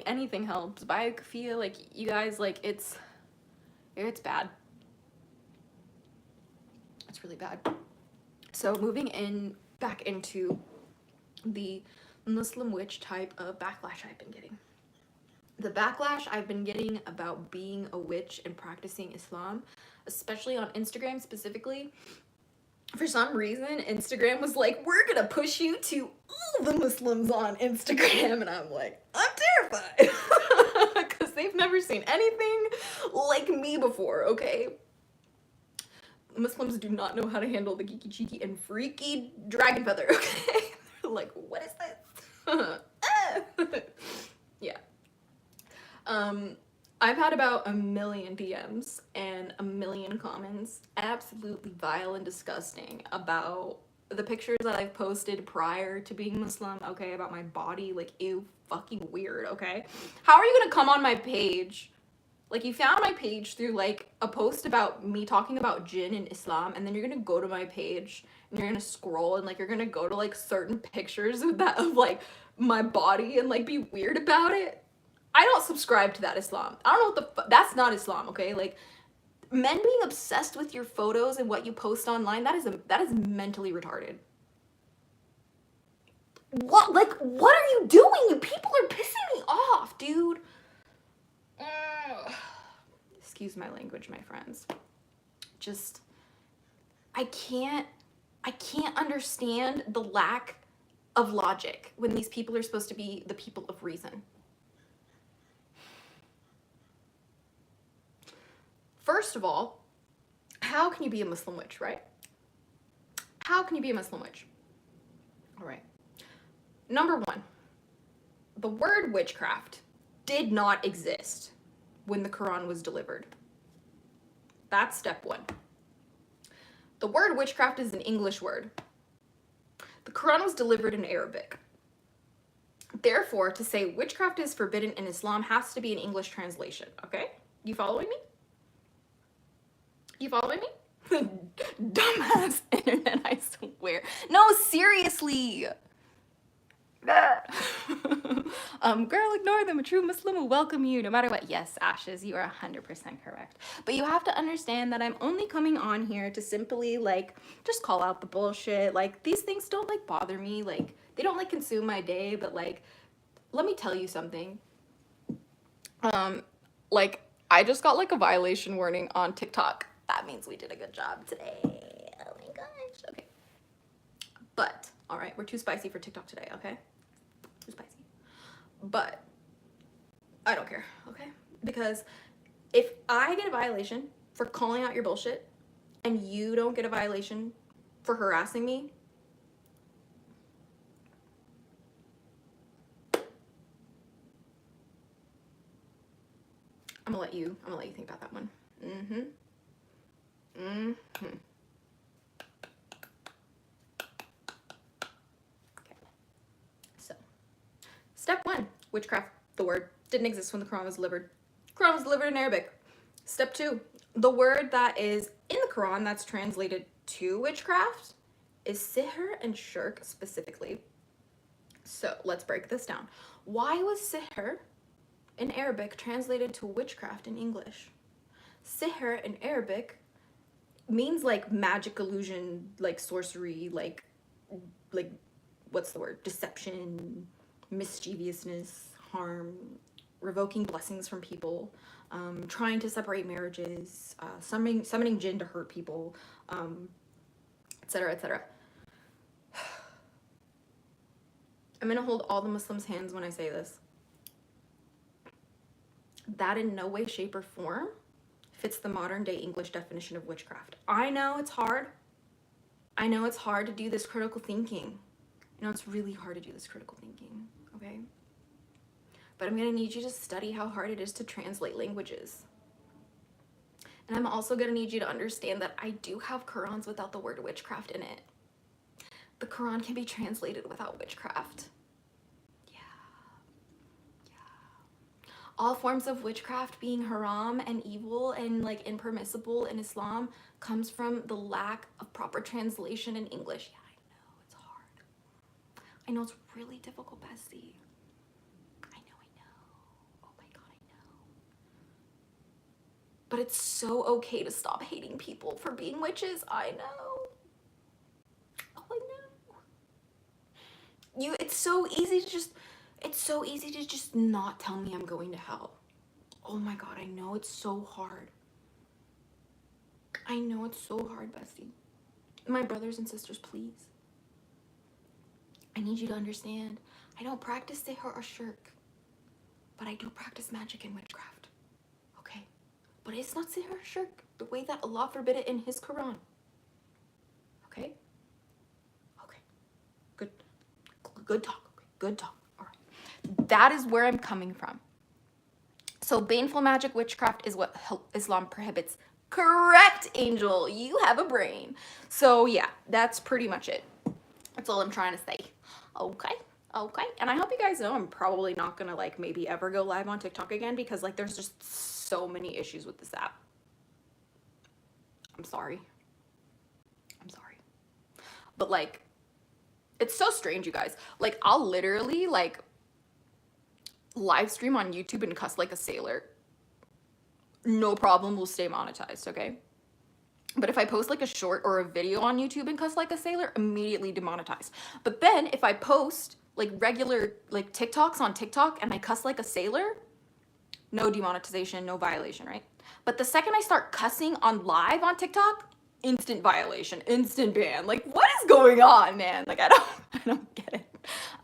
Anything helps. Buy a kafia, you guys, it's bad. It's really bad. So moving back into the Muslim witch type of backlash I've been getting. The backlash I've been getting about being a witch and practicing Islam, especially on Instagram specifically, for some reason, Instagram was like, we're gonna push you to all the Muslims on Instagram. And I'm like, I'm terrified. Because they've never seen anything like me before, okay? Muslims do not know how to handle the geeky, cheeky, and freaky DragonFaether, okay? They're like, what is this? Yeah. I've had about 1 million DMs and 1 million comments, absolutely vile and disgusting, about the pictures that I've posted prior to being Muslim, okay, about my body, ew, fucking weird, okay? How are you gonna come on my page? You found my page through, a post about me talking about jinn in Islam, and then you're gonna go to my page, and you're gonna scroll, and, you're gonna go to, certain pictures of my body, and, be weird about it? I don't subscribe to that Islam. I don't know what the that's not Islam, okay? Men being obsessed with your photos and what you post online, that is mentally retarded. What are you doing? You people are pissing me off, dude. Excuse my language, my friends. I can't understand the lack of logic when these people are supposed to be the people of reason? First of all, how can you be a Muslim witch, right? How can you be a Muslim witch? All right. Number one, the word witchcraft did not exist when the Quran was delivered. That's step one. The word witchcraft is an English word. The Quran was delivered in Arabic. Therefore, to say witchcraft is forbidden in Islam has to be an English translation, okay? You following me? You following me? Dumbass internet, I swear. No, seriously. Girl, ignore them. A true Muslim will welcome you no matter what. Yes, Ashes, you are 100% correct. But you have to understand that I'm only coming on here to simply, like, just call out the bullshit. Like, these things don't, like, bother me. Like, they don't, like, consume my day. But, like, let me tell you something. Like, I just got, like, a violation warning on TikTok. That means we did a good job today. Oh my gosh. Okay. But, all right, we're too spicy for TikTok today, okay? Too spicy. But I don't care, okay? Because if I get a violation for calling out your bullshit and you don't get a violation for harassing me, I'm gonna let you think about that one. Okay. So, step one, witchcraft. The word didn't exist when the Quran was delivered. Quran was delivered in Arabic. Step two, the word that is in the Quran that's translated to witchcraft is sihr and shirk specifically. So let's break this down. Why was sihr in Arabic translated to witchcraft in English? Sihr in Arabic means like magic, illusion, like sorcery, like what's the word? Deception, mischievousness, harm, revoking blessings from people, trying to separate marriages, summoning jinn to hurt people, etc., etc. I'm gonna hold all the Muslims' hands when I say this. That in no way, shape, or form fits the modern day English definition of witchcraft. I know it's hard. I know it's hard to do this critical thinking. You know, it's really hard to do this critical thinking, okay? But I'm gonna need you to study how hard it is to translate languages. And I'm also gonna need you to understand that I do have Qurans without the word witchcraft in it. The Quran can be translated without witchcraft. All forms of witchcraft being haram and evil and like impermissible in Islam comes from the lack of proper translation in English. Yeah, I know, it's hard. I know it's really difficult, Bessie. I know. Oh my God, I know. But it's so okay to stop hating people for being witches. I know. Oh, I know. It's so easy to just not tell me I'm going to hell. Oh my God, I know it's so hard. I know it's so hard, bestie. My brothers and sisters, please. I need you to understand. I don't practice sihr or shirk, but I do practice magic and witchcraft. Okay? But it's not sihr or shirk the way that Allah forbid it in His Quran. Okay? Okay. Good talk. Okay. Good talk. That is where I'm coming from. So baneful magic, witchcraft is what Islam prohibits. Correct, Angel. You have a brain. So yeah, that's pretty much it. That's all I'm trying to say. Okay. And I hope you guys know I'm probably not gonna like maybe ever go live on TikTok again because like there's just so many issues with this app. I'm sorry. But like, it's so strange, you guys. Like I'll literally like live stream on YouTube and cuss like a sailor. No problem, we'll stay monetized, okay? But if I post like a short or a video on YouTube and cuss like a sailor, immediately demonetized. But then if I post like regular like TikToks on TikTok and I cuss like a sailor, no demonetization, no violation, right? But the second I start cussing on live on TikTok, instant violation, instant ban. Like what is going on, man? Like I don't get it.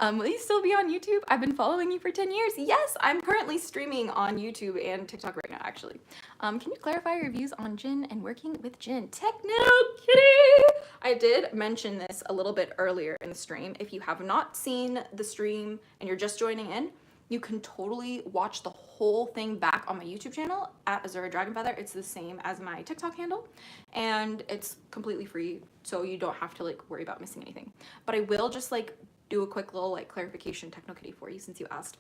Will you still be on YouTube? I've been following you for 10 years. Yes, I'm currently streaming on YouTube and TikTok right now, actually. Can you clarify your views on jinn and working with jinn? Techno kitty! I did mention this a little bit earlier in the stream. If you have not seen the stream and you're just joining in, you can totally watch the whole thing back on my YouTube channel at Azura DragonFaether. It's the same as my TikTok handle, and it's completely free, so you don't have to like worry about missing anything. But I will just like do a quick little like clarification techno kitty for you since you asked.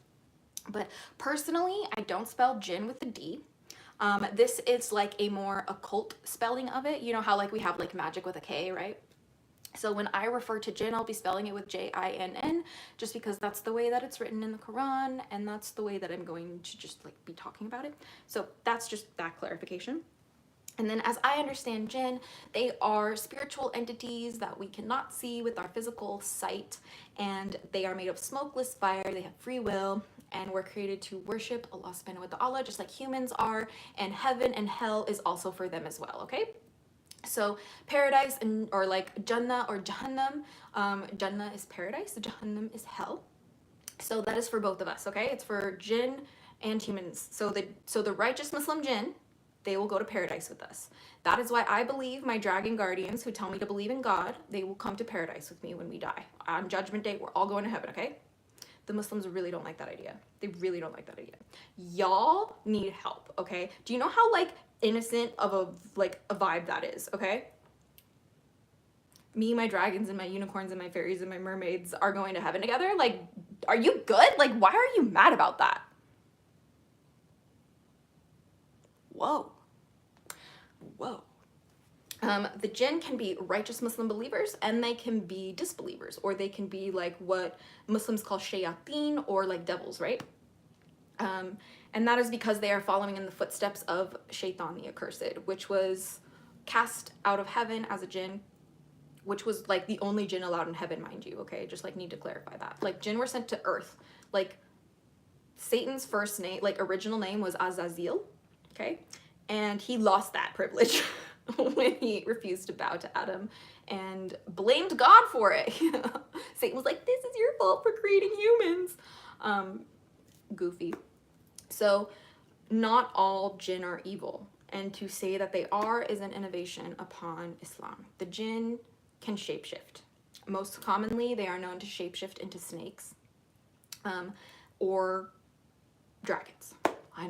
But personally, I don't spell jinn with a D. This is like a more occult spelling of it. You know how like we have like magic with a K, right? So when I refer to jinn, I'll be spelling it with J-I-N-N, just because that's the way that it's written in the Quran, and that's the way that I'm going to just like be talking about it. So that's just that clarification. And then as I understand jinn, they are spiritual entities that we cannot see with our physical sight, and they are made of smokeless fire, they have free will, and were created to worship Allah subhanahu wa ta'ala, just like humans are, and heaven and hell is also for them as well, okay? So paradise and or like Jannah or Jahannam, Jannah is paradise, Jahannam is hell. So that is for both of us, okay? It's for jinn and humans. So the righteous Muslim jinn, they will go to paradise with us. That is why I believe my dragon guardians who tell me to believe in God, they will come to paradise with me when we die. On Judgment Day, we're all going to heaven, okay? The Muslims really don't like that idea. They really don't like that idea. Y'all need help, okay? Do you know how like innocent of a vibe that is, okay? Me, my dragons, and my unicorns, and my fairies, and my mermaids are going to heaven together? Like, are you good? Like, why are you mad about that? Whoa. Whoa. The jinn can be righteous Muslim believers, and they can be disbelievers, or they can be like what Muslims call shayateen, or like devils, right? And that is because they are following in the footsteps of Shaitan the Accursed, which was cast out of heaven as a jinn, which was like the only jinn allowed in heaven, mind you, okay? Just like need to clarify that. Like jinn were sent to earth. Like Satan's first name, like original name was Azazel, okay? And he lost that privilege when he refused to bow to Adam and blamed God for it. Satan was like, this is your fault for creating humans. Goofy. So not all jinn are evil, and to say that they are is an innovation upon Islam. The jinn can shapeshift. Most commonly, they are known to shapeshift into snakes or dragons. I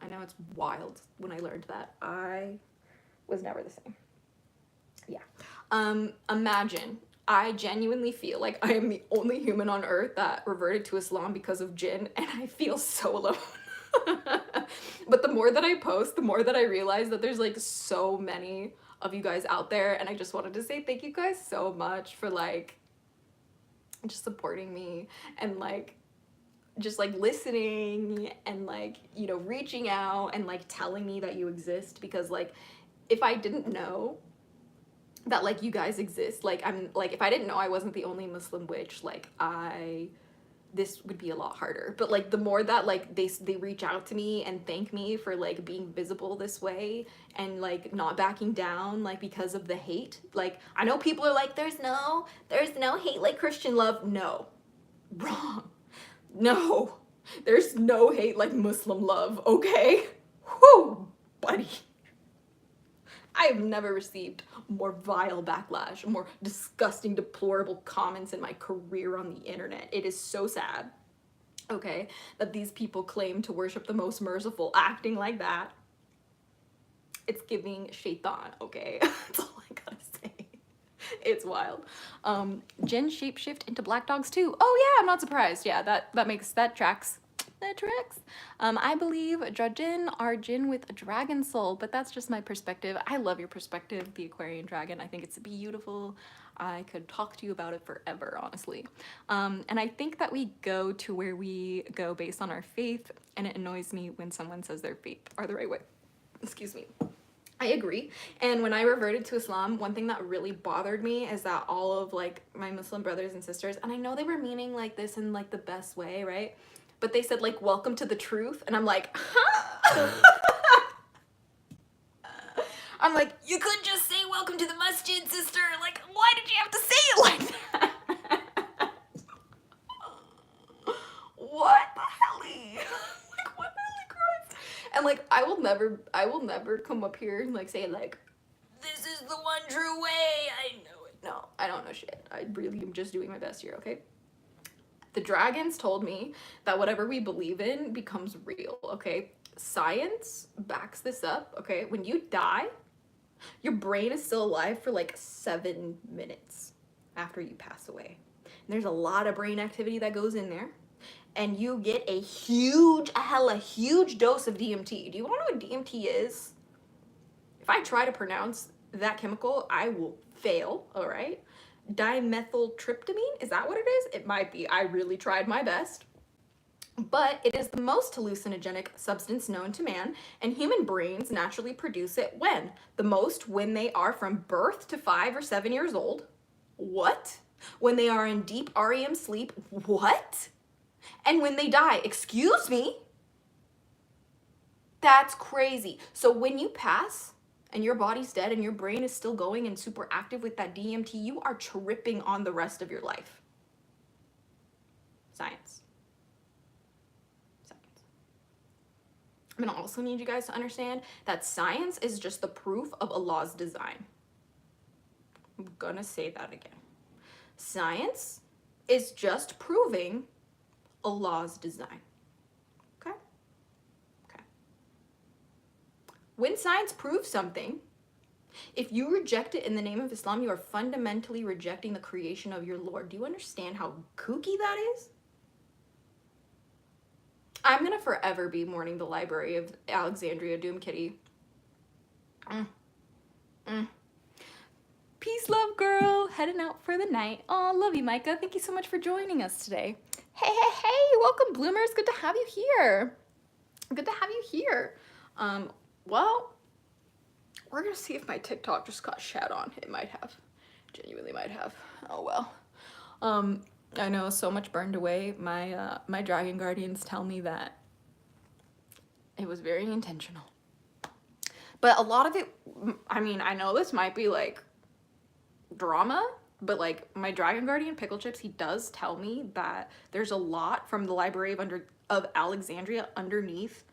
know it's wild. When I learned that, I was never the same. Yeah. Imagine, I genuinely feel like I am the only human on earth that reverted to Islam because of jinn, and I feel so alone. But the more that I post, the more that I realize that there's like so many of you guys out there, and I just wanted to say thank you guys so much for like just supporting me and like just like listening and like, you know, reaching out and like telling me that you exist, because like if I didn't know that like you guys exist, like I'm like, if I didn't know I wasn't the only Muslim witch, like this would be a lot harder. But like the more that like they reach out to me and thank me for like being visible this way and like not backing down like because of the hate, like I know people are like there's no hate like Christian love. No, wrong. No, there's no hate like Muslim love, okay? Whew, buddy. I have never received more vile backlash, more disgusting, deplorable comments in my career on the internet. It is so sad, okay, that these people claim to worship the most merciful, acting like that. It's giving shaitan, okay? That's all I gotta say. It's wild. Jinn shapeshift into black dogs too. Oh yeah, I'm not surprised. Yeah, that tracks. That tracks. I believe Drajin are jinn with a dragon soul, but that's just my perspective. I love your perspective, the Aquarian dragon. I think it's beautiful. I could talk to you about it forever, honestly. And I think that we go to where we go based on our faith, and it annoys me when someone says their faith are the right way. Excuse me. I agree. And when I reverted to Islam, one thing that really bothered me is that all of like my Muslim brothers and sisters, and I know they were meaning like this in like the best way, right? But they said like, welcome to the truth. And I'm like, huh? I'm like, you could just say welcome to the masjid, sister. Like, why did you have to say it like that? what the hell? Like, what the hell, Christ? And like, I will never come up here and like say like, this is the one true way. I know it. No, I don't know shit. I really am just doing my best here, okay? The dragons told me that whatever we believe in becomes real, okay? Science backs this up, okay? When you die, your brain is still alive for like 7 minutes after you pass away. And there's a lot of brain activity that goes in there. And you get a hella huge dose of DMT. Do you want to know what DMT is? If I try to pronounce that chemical, I will fail, all right? Dimethyltryptamine, is that what it is? It might be. I really tried my best. But it is the most hallucinogenic substance known to man, and human brains naturally produce it when? The most when they are from birth to 5 or 7 years old. What? When they are in deep REM sleep. What? And when they die. Excuse me? That's crazy. So when you pass and your body's dead and your brain is still going and super active with that DMT, you are tripping on the rest of your life. Science. I'm gonna also need you guys to understand that science is just the proof of Allah's design. I'm gonna say that again. Science is just proving Allah's design. Okay? Okay. When science proves something, if you reject it in the name of Islam, you are fundamentally rejecting the creation of your Lord. Do you understand how kooky that is? I'm gonna forever be mourning the library of Alexandria Doom Kitty. Peace, love, girl. Heading out for the night. Oh, love you, Micah. Thank you so much for joining us today. Hey, hey, hey. Welcome, bloomers. Good to have you here. Good to have you here. Well, we're gonna see if my TikTok just got shat on. It might have. Genuinely might have. Oh, well. I know so much burned away. My dragon guardians tell me that it was very intentional. But a lot of it, I mean, I know this might be like drama, but like my dragon guardian Pickle Chips, he does tell me that there's a lot from the Library of Alexandria underneath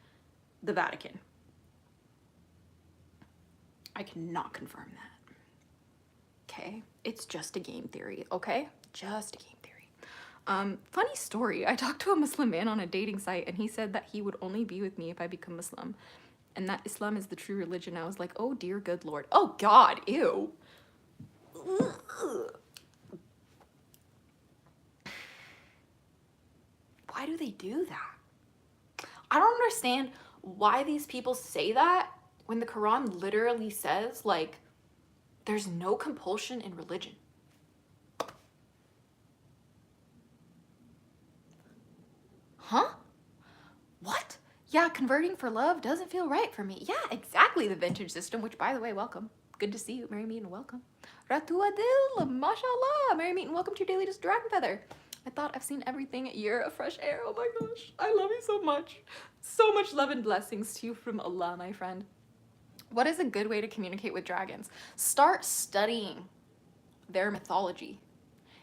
the Vatican. I cannot confirm that. Okay? It's just a game theory, okay? Just a game theory. Funny story. I talked to a Muslim man on a dating site and he said that he would only be with me if I become Muslim and that Islam is the true religion. I was like, oh dear good Lord. Oh God, ew. Why do they do that? I don't understand why these people say that when the Quran literally says like there's no compulsion in religion. Huh? What? Yeah, converting for love doesn't feel right for me. Yeah, exactly. The vintage system, which by the way, welcome. Good to see you. Merry meet and welcome. Ratu Adil, mashallah. Merry meet and welcome to your daily DragonFaether. I thought I've seen everything. You're a fresh air. Oh my gosh. I love you so much. So much love and blessings to you from Allah, my friend. What is a good way to communicate with dragons? Start studying their mythology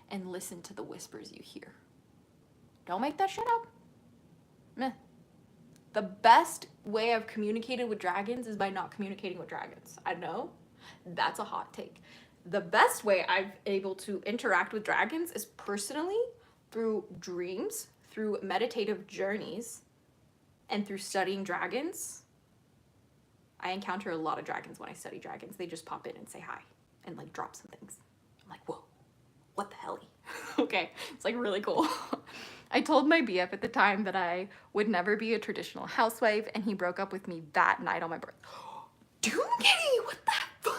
and listen to the whispers you hear. Don't make that shit up. Meh. The best way I've communicated with dragons is by not communicating with dragons. I know that's a hot take. The best way I've able to interact with dragons is personally through dreams, through meditative journeys, and through studying dragons. I encounter a lot of dragons when I study dragons. They just pop in and say hi and like drop some things. I'm like, whoa, what the hell? Okay, it's like really cool. I told my BF at the time that I would never be a traditional housewife, and he broke up with me that night on my birthday. Doom Kitty, what the fuck?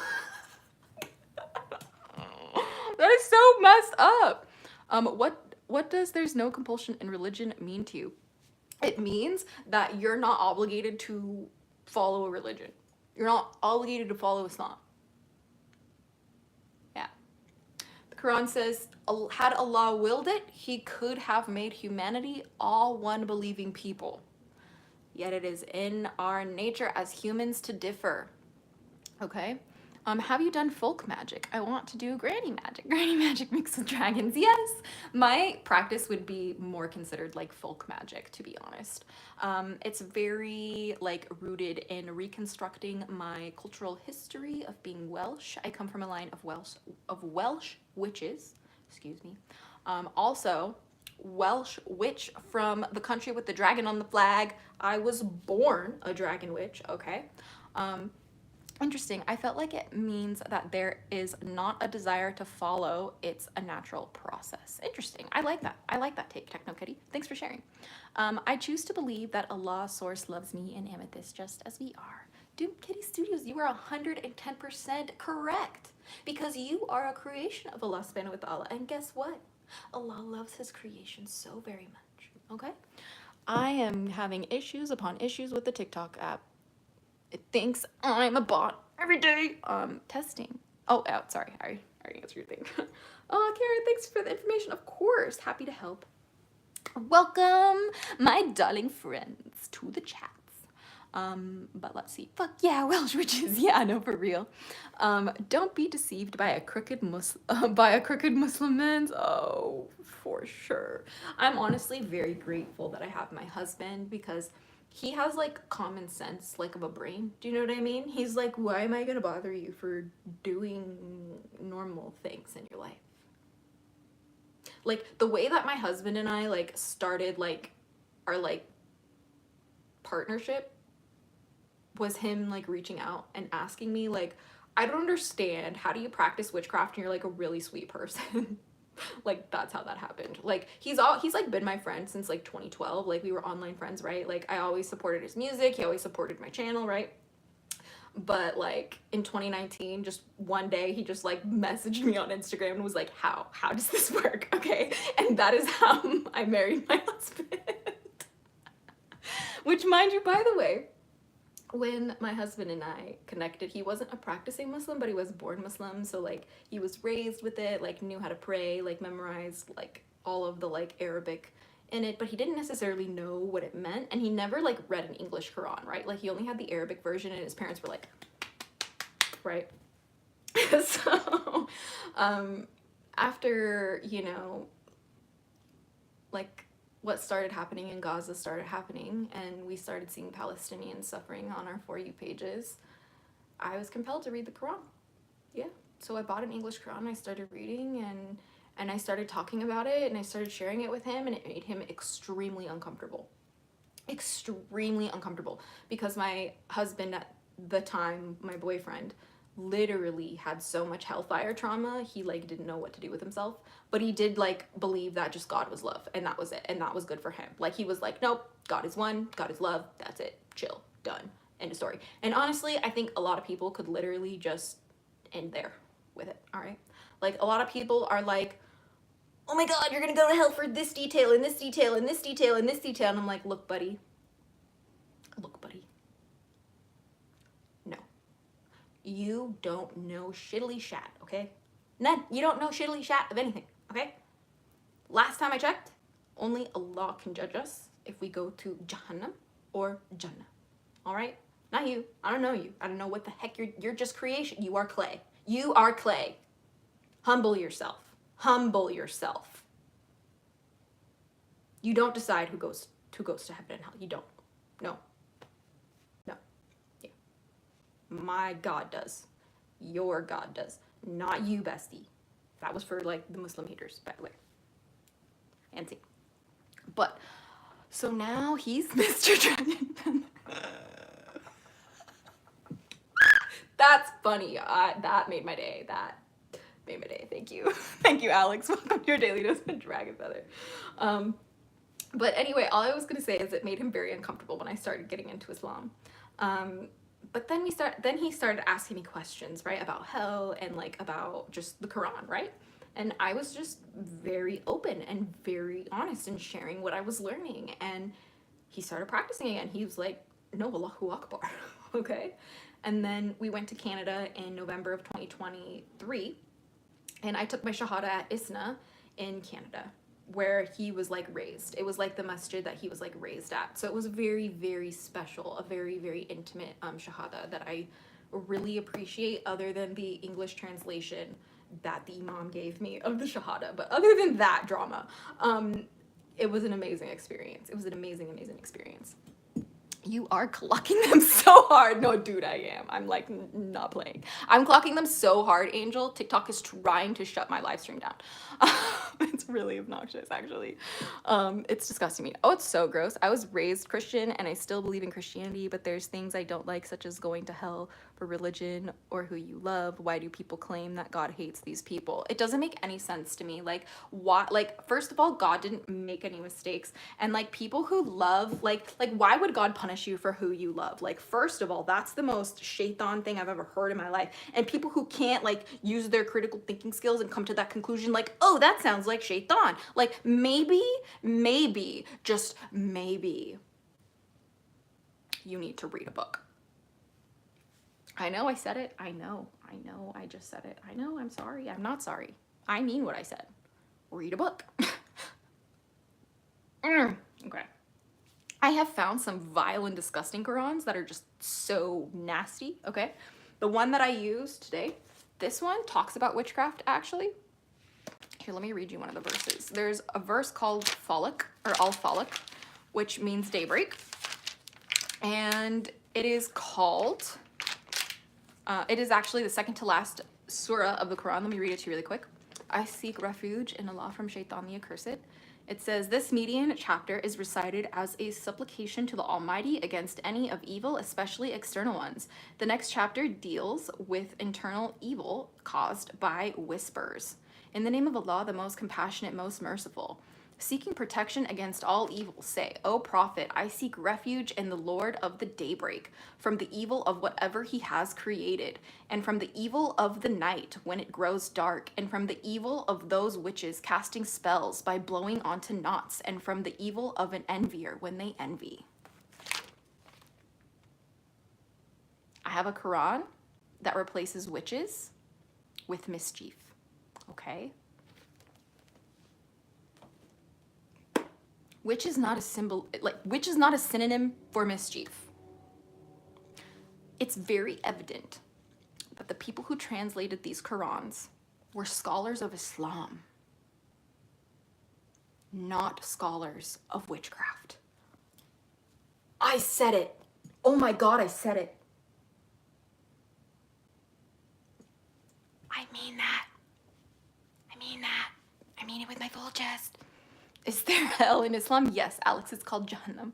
That is so messed up. What does there's no compulsion in religion mean to you? It means that you're not obligated to follow a religion. You're not obligated to follow Islam. Yeah. The Quran says, had Allah willed it, he could have made humanity all one believing people. Yet it is in our nature as humans to differ. Okay? Have you done folk magic? I want to do granny magic. Granny magic mixed with dragons. Yes. My practice would be more considered like folk magic, to be honest. It's very like rooted in reconstructing my cultural history of being Welsh. I come from a line of Welsh witches, excuse me. Also, Welsh witch from the country with the dragon on the flag. I was born a dragon witch, okay? Interesting. I felt like it means that there is not a desire to follow, it's a natural process. Interesting. I like that. I like that take, Techno Kitty. Thanks for sharing. I choose to believe that Allah source loves me and Amethyst just as we are. Doom Kitty Studios, you are 110% correct, because you are a creation of Allah subhanahu wa ta'ala, and guess what? Allah loves his creation so very much, okay? I am having issues upon issues with the TikTok app. It thinks I'm a bot every day. Testing. Oh, sorry. I already answered your thing. Oh, Karen, thanks for the information. Of course, happy to help. Welcome, my darling friends, to the chats. But let's see. Fuck yeah, Welsh witches. Yeah, no, for real. Don't be deceived by a crooked Muslim man. Oh, for sure. I'm honestly very grateful that I have my husband, because he has like common sense, like of a brain. Do you know what I mean? He's like, why am I gonna bother you for doing normal things in your life? Like the way that my husband and I like started like our like partnership was him like reaching out and asking me like, I don't understand, how do you practice witchcraft and you're like a really sweet person? Like that's how that happened. Like he's like been my friend since like 2012. Like we were online friends, right? Like I always supported his music, he always supported my channel, right? But like in 2019, just one day he just like messaged me on Instagram and was like, how does this work? Okay, and that is how I married my husband. Which, mind you, by the way, when my husband and I connected, he wasn't a practicing Muslim, but he was born Muslim. So like he was raised with it, like knew how to pray, like memorized like all of the like Arabic in it, but he didn't necessarily know what it meant. And he never like read an English Quran, right? Like he only had the Arabic version, and his parents were like, right? So after, you know, like what started happening in Gaza started happening, and we started seeing Palestinians suffering on our For You pages, I was compelled to read the Quran. Yeah. So I bought an English Quran, I started reading, and I started talking about it, and I started sharing it with him, and it made him extremely uncomfortable. Extremely uncomfortable. Because my husband at the time, my boyfriend, literally had so much hellfire trauma, he like didn't know what to do with himself, but he did like believe that just God was love, and that was it, and that was good for him. Like he was like, nope, God is one, God is love, that's it, chill, done, end of story. And honestly, I think a lot of people could literally just end there with it. All right, like a lot of people are like, oh my God, you're gonna go to hell for this detail and this detail and this detail and this detail, and I'm like, look buddy, you don't know shiddly shat, okay? None. You don't know shiddly shat of anything, okay? Last time I checked, only Allah can judge us if we go to Jahannam or Jannah, all right? Not you. I don't know you. I don't know what the heck you're just creation. You are clay. You are clay. Humble yourself. Humble yourself. You don't decide who goes to heaven and hell. You don't. No. My God does. Your God does. Not you, bestie. That was for like the Muslim haters, by the way. And see. But so now he's Mr. Dragon. That's funny. That made my day. That made my day. Thank you. Thank you, Alex. Welcome to your daily dose of DragonFaether. But anyway, all I was gonna say is it made him very uncomfortable when I started getting into Islam. But then he started asking me questions, right, about hell and like about just the Quran, right? And I was just very open and very honest in sharing what I was learning. And he started practicing again. He was like, no, Allahu Akbar, okay? And then we went to Canada in November of 2023, and I took my Shahada at ISNA in Canada, where he was like raised. It was like the masjid that he was like raised at. So it was very, very special, a very, very intimate Shahada that I really appreciate other than the English translation that the imam gave me of the Shahada. But other than that drama, it was an amazing experience. It was an amazing, amazing experience. You are clocking them so hard. No, dude, I am. I'm like not playing. I'm clocking them so hard, Angel. TikTok is trying to shut my live stream down. It's really obnoxious, actually. It's disgusting me. Oh, it's so gross. I was raised Christian and I still believe in Christianity, but there's things I don't like, such as going to hell for religion or who you love. Why do people claim that God hates these people? It doesn't make any sense to me. Like, why? Like, first of all, God didn't make any mistakes, and like people who love, like why would God punish you for who you love? Like, first of all, that's the most shaitan thing I've ever heard in my life. And people who can't like use their critical thinking skills and come to that conclusion, like, oh, that sounds like shaitan. Like, maybe, just maybe you need to read a book. I know I said it. I know I just said it. I know, I'm sorry. I'm not sorry. I mean what I said. Read a book. Okay. I have found some vile and disgusting Qurans that are just so nasty, okay? The one that I used today, this one talks about witchcraft, actually. Here, let me read you one of the verses. There's a verse called Falak, or Al-Falak, which means daybreak. And it is called... it is actually the second to last surah of the Quran. Let me read it to you really quick. I seek refuge in Allah from Shaitan the Accursed. It says, this median chapter is recited as a supplication to the Almighty against any of evil, especially external ones. The next chapter deals with internal evil caused by whispers. In the name of Allah, the most compassionate, most merciful. Seeking protection against all evil, say, O Prophet, I seek refuge in the Lord of the daybreak, from the evil of whatever he has created, and from the evil of the night when it grows dark, and from the evil of those witches casting spells by blowing onto knots, and from the evil of an envier when they envy. I have a Quran that replaces witches with mischief, okay? Witch is not a symbol, like, witch is not a synonym for mischief. It's very evident that the people who translated these Qurans were scholars of Islam, not scholars of witchcraft. I said it. Oh my God, I said it. I mean that. I mean that. I mean it with my full chest. Is there hell in Islam? Yes, Alex, it's called Jahannam.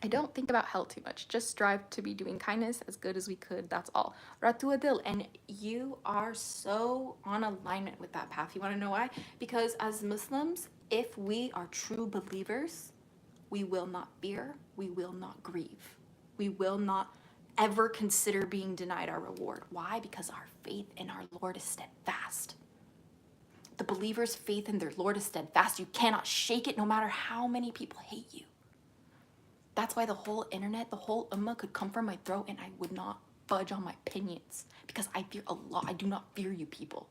I don't think about hell too much. Just strive to be doing kindness as good as we could. That's all. Ratu Adil, and you are so on alignment with that path. You want to know why? Because as Muslims, if we are true believers, we will not fear, we will not grieve. We will not ever consider being denied our reward. Why? Because our faith in our Lord is steadfast. The believer's faith in their Lord is steadfast. You cannot shake it no matter how many people hate you. That's why the whole internet, the whole ummah could come from my throat and I would not budge on my opinions, because I fear Allah. I do not fear you people.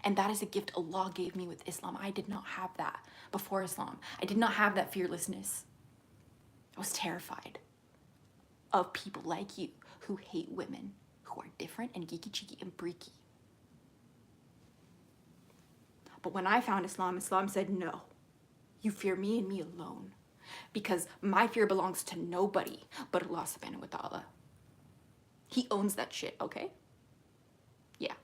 And that is a gift Allah gave me with Islam. I did not have that before Islam. I did not have that fearlessness. I was terrified of people like you who hate women, who are different and geeky, cheeky, and breaky. But when I found Islam, Islam said, no, you fear me and me alone, because my fear belongs to nobody but Allah subhanahu wa ta'ala. He owns that shit, okay? Yeah.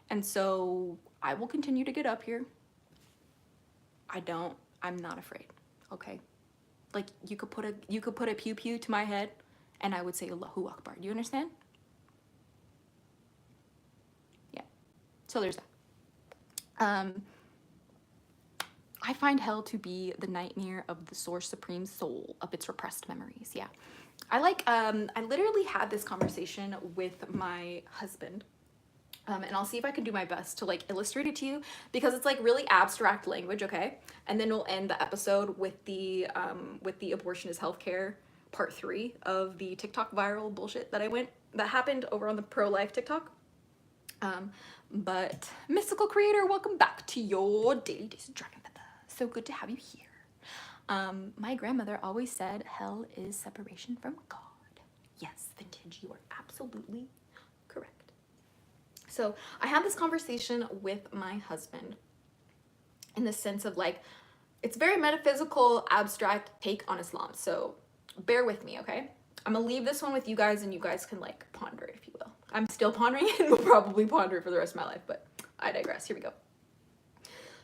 And so I will continue to get up here. I'm not afraid, okay? Like, you could put a pew pew to my head and I would say Allahu Akbar. Do you understand? Yeah. So there's that. I find hell to be the nightmare of the source supreme soul of its repressed memories. Yeah. I literally had this conversation with my husband. And I'll see if I can do my best to like illustrate it to you, because it's like really abstract language, okay? And then we'll end the episode with the abortion is healthcare part 3 of the TikTok viral bullshit that happened over on the pro-life TikTok. But mystical creator, welcome back to your daily dose of DragonFaether. So good to have you here. My grandmother always said hell is separation from God. Yes, vintage, you are absolutely correct. So I had this conversation with my husband in the sense of like, it's very metaphysical, abstract take on Islam. So bear with me, okay? I'm gonna leave this one with you guys and you guys can like ponder it, if you will. I'm still pondering it and will probably ponder it for the rest of my life, but I digress. Here we go.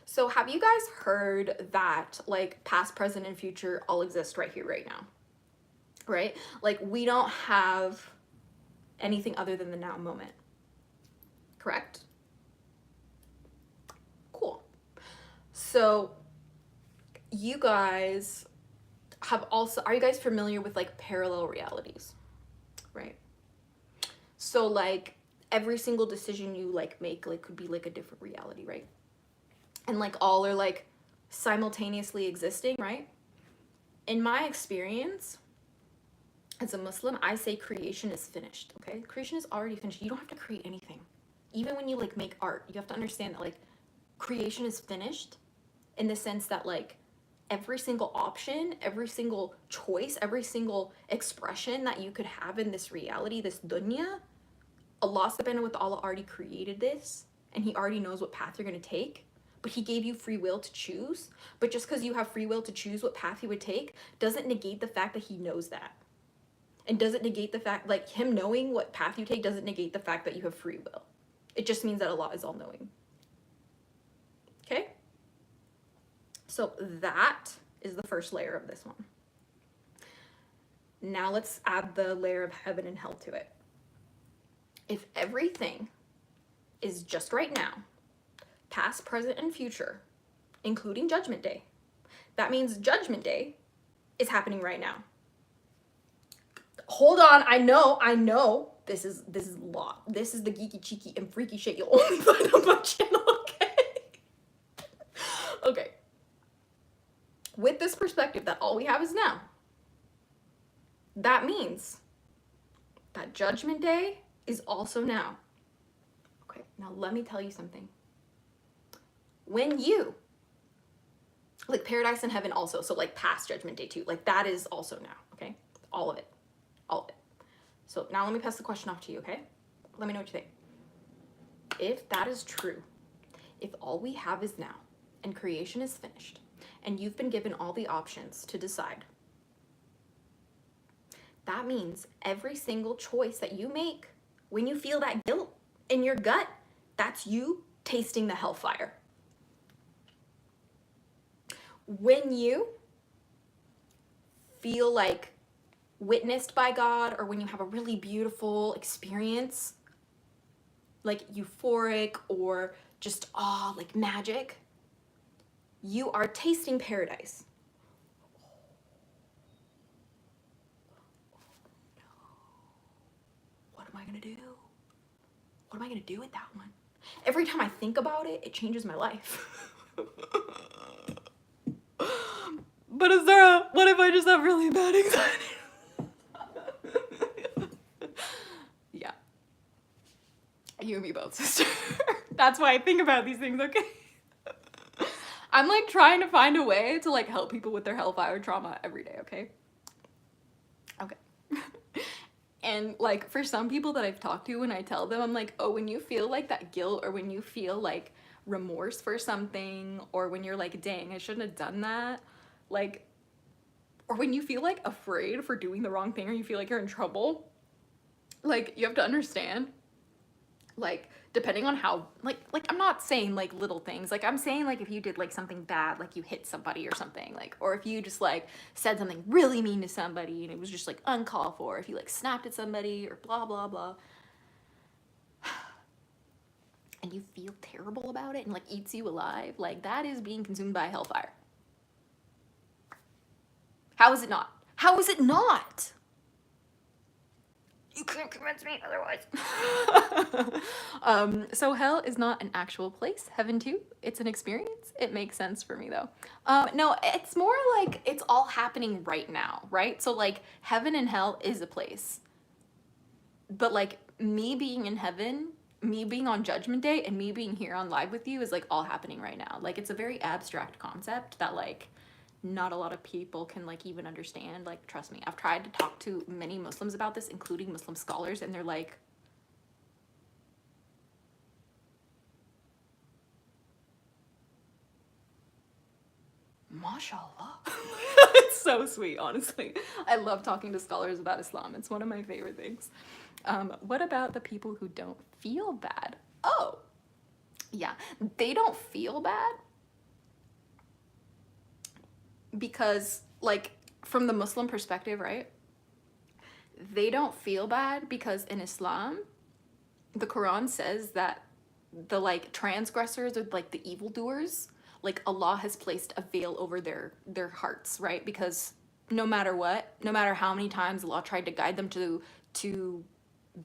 So have you guys heard that like past, present, and future all exist right here, right now? Right? Like we don't have anything other than the now moment. Correct? Cool. So you guys have also, are you guys familiar with like parallel realities? Right? So like every single decision you like make like could be like a different reality, right? And like all are like simultaneously existing, right? In my experience as a Muslim, I say creation is finished, okay? Creation is already finished. You don't have to create anything. Even when you like make art, you have to understand that like creation is finished in the sense that like every single option, every single choice, every single expression that you could have in this reality, this dunya, Allah subhanahu wa ta'ala already created this and he already knows what path you're going to take, but he gave you free will to choose. But just because you have free will to choose what path you would take doesn't negate the fact that he knows that. And doesn't negate the fact, like him knowing what path you take doesn't negate the fact that you have free will. It just means that Allah is all-knowing. Okay? So that is the first layer of this one. Now let's add the layer of heaven and hell to it. If everything is just right now, past, present, and future, including Judgment Day, that means Judgment Day is happening right now. Hold on, I know. This is a lot. This is the geeky, cheeky, and freaky shit you'll only find on my channel, okay? Okay. With this perspective that all we have is now, that means that Judgment Day is also now. Okay, now let me tell you something. When you, like paradise and heaven also, so like past Judgment Day too, like that is also now, okay? All of it. All of it. So now let me pass the question off to you, okay? Let me know what you think. If that is true, if all we have is now and creation is finished and you've been given all the options to decide, that means every single choice that you make when you feel that guilt in your gut, that's you tasting the hellfire. When you feel like witnessed by God, or when you have a really beautiful experience, like euphoric or just like magic, you are tasting paradise. What am I gonna do? What am I gonna do with that one? Every time I think about it, it changes my life. But Azura, what if I just have really bad anxiety? Yeah. You and me both, sister. That's why I think about these things, okay? I'm like trying to find a way to like help people with their hellfire trauma every day, okay? Okay. And like for some people that I've talked to, when I tell them, I'm like, oh, when you feel like that guilt, or when you feel like remorse for something, or when you're like, dang, I shouldn't have done that, like, or when you feel like afraid for doing the wrong thing, or you feel like you're in trouble, like you have to understand, like depending on how, like I'm not saying like little things, like I'm saying like if you did like something bad, like you hit somebody or something, like, or if you just like said something really mean to somebody and it was just like uncalled for, if you like snapped at somebody or blah blah blah, and you feel terrible about it and like eats you alive, like that is being consumed by hellfire. How is it not? How is it not? You can't convince me otherwise. So hell is not an actual place. Heaven too. It's an experience. It makes sense for me though. No, it's more like it's all happening right now, right? So like heaven and hell is a place. But like me being in heaven, me being on Judgment Day, and me being here on live with you is like all happening right now. Like it's a very abstract concept that like not a lot of people can like even understand. Like, trust me, I've tried to talk to many Muslims about this, including Muslim scholars, and they're like, mashallah. It's so sweet, honestly. I love talking to scholars about Islam. It's one of my favorite things. What about the people who don't feel bad? Oh, yeah, they don't feel bad because, like, from the Muslim perspective, right? They don't feel bad because in Islam, the Quran says that the like transgressors or like the evildoers, like Allah has placed a veil over their hearts, right? Because no matter what, no matter how many times Allah tried to guide them to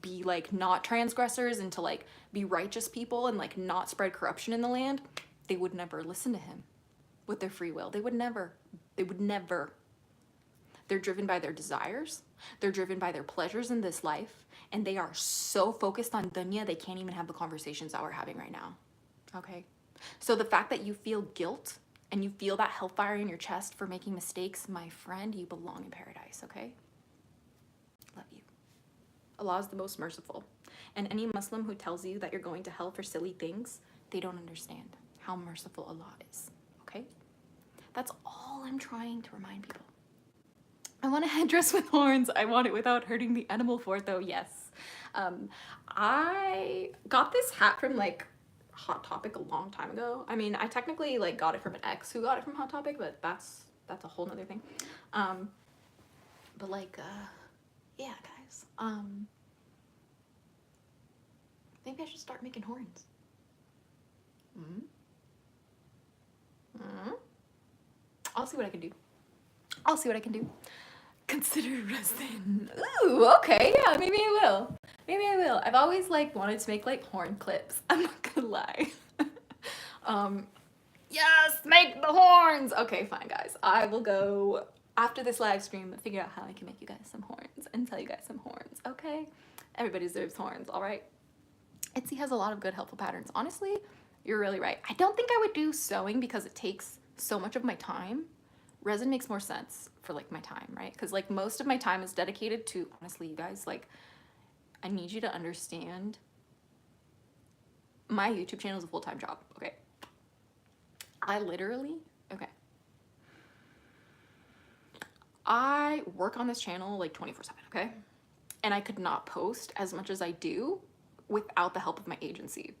be like not transgressors and to like be righteous people and like not spread corruption in the land, they would never listen to him with their free will. They would never. They're driven by their desires. They're driven by their pleasures in this life. And they are so focused on dunya, they can't even have the conversations that we're having right now. Okay? So the fact that you feel guilt and you feel that hellfire in your chest for making mistakes, my friend, you belong in paradise, okay? Love you. Allah is the most merciful. And any Muslim who tells you that you're going to hell for silly things, they don't understand how merciful Allah is, okay? That's all I'm trying to remind people. I want a headdress with horns. I want it without hurting the animal fort though, yes. I got this hat from like Hot Topic a long time ago. I mean, I technically like got it from an ex who got it from Hot Topic, but that's a whole nother thing. But like, yeah, guys. Maybe I should start making horns. I'll see what I can do. I'll see what I can do. Consider resin. Ooh, okay, yeah, maybe I will. Maybe I will. I've always like wanted to make like horn clips. I'm not gonna lie. Yes, make the horns. Okay, fine, guys. I will go after this live stream and figure out how I can make you guys some horns and tell you guys some horns. Okay, everybody deserves horns. All right. Etsy has a lot of good helpful patterns. Honestly, you're really right. I don't think I would do sewing because it takes so much of my time. Resin makes more sense for like my time, right? Because like most of my time is dedicated to, honestly, you guys, like, I need you to understand my YouTube channel is a full-time job, okay? I literally, okay. I work on this channel like 24/7, okay? And I could not post as much as I do without the help of my agency,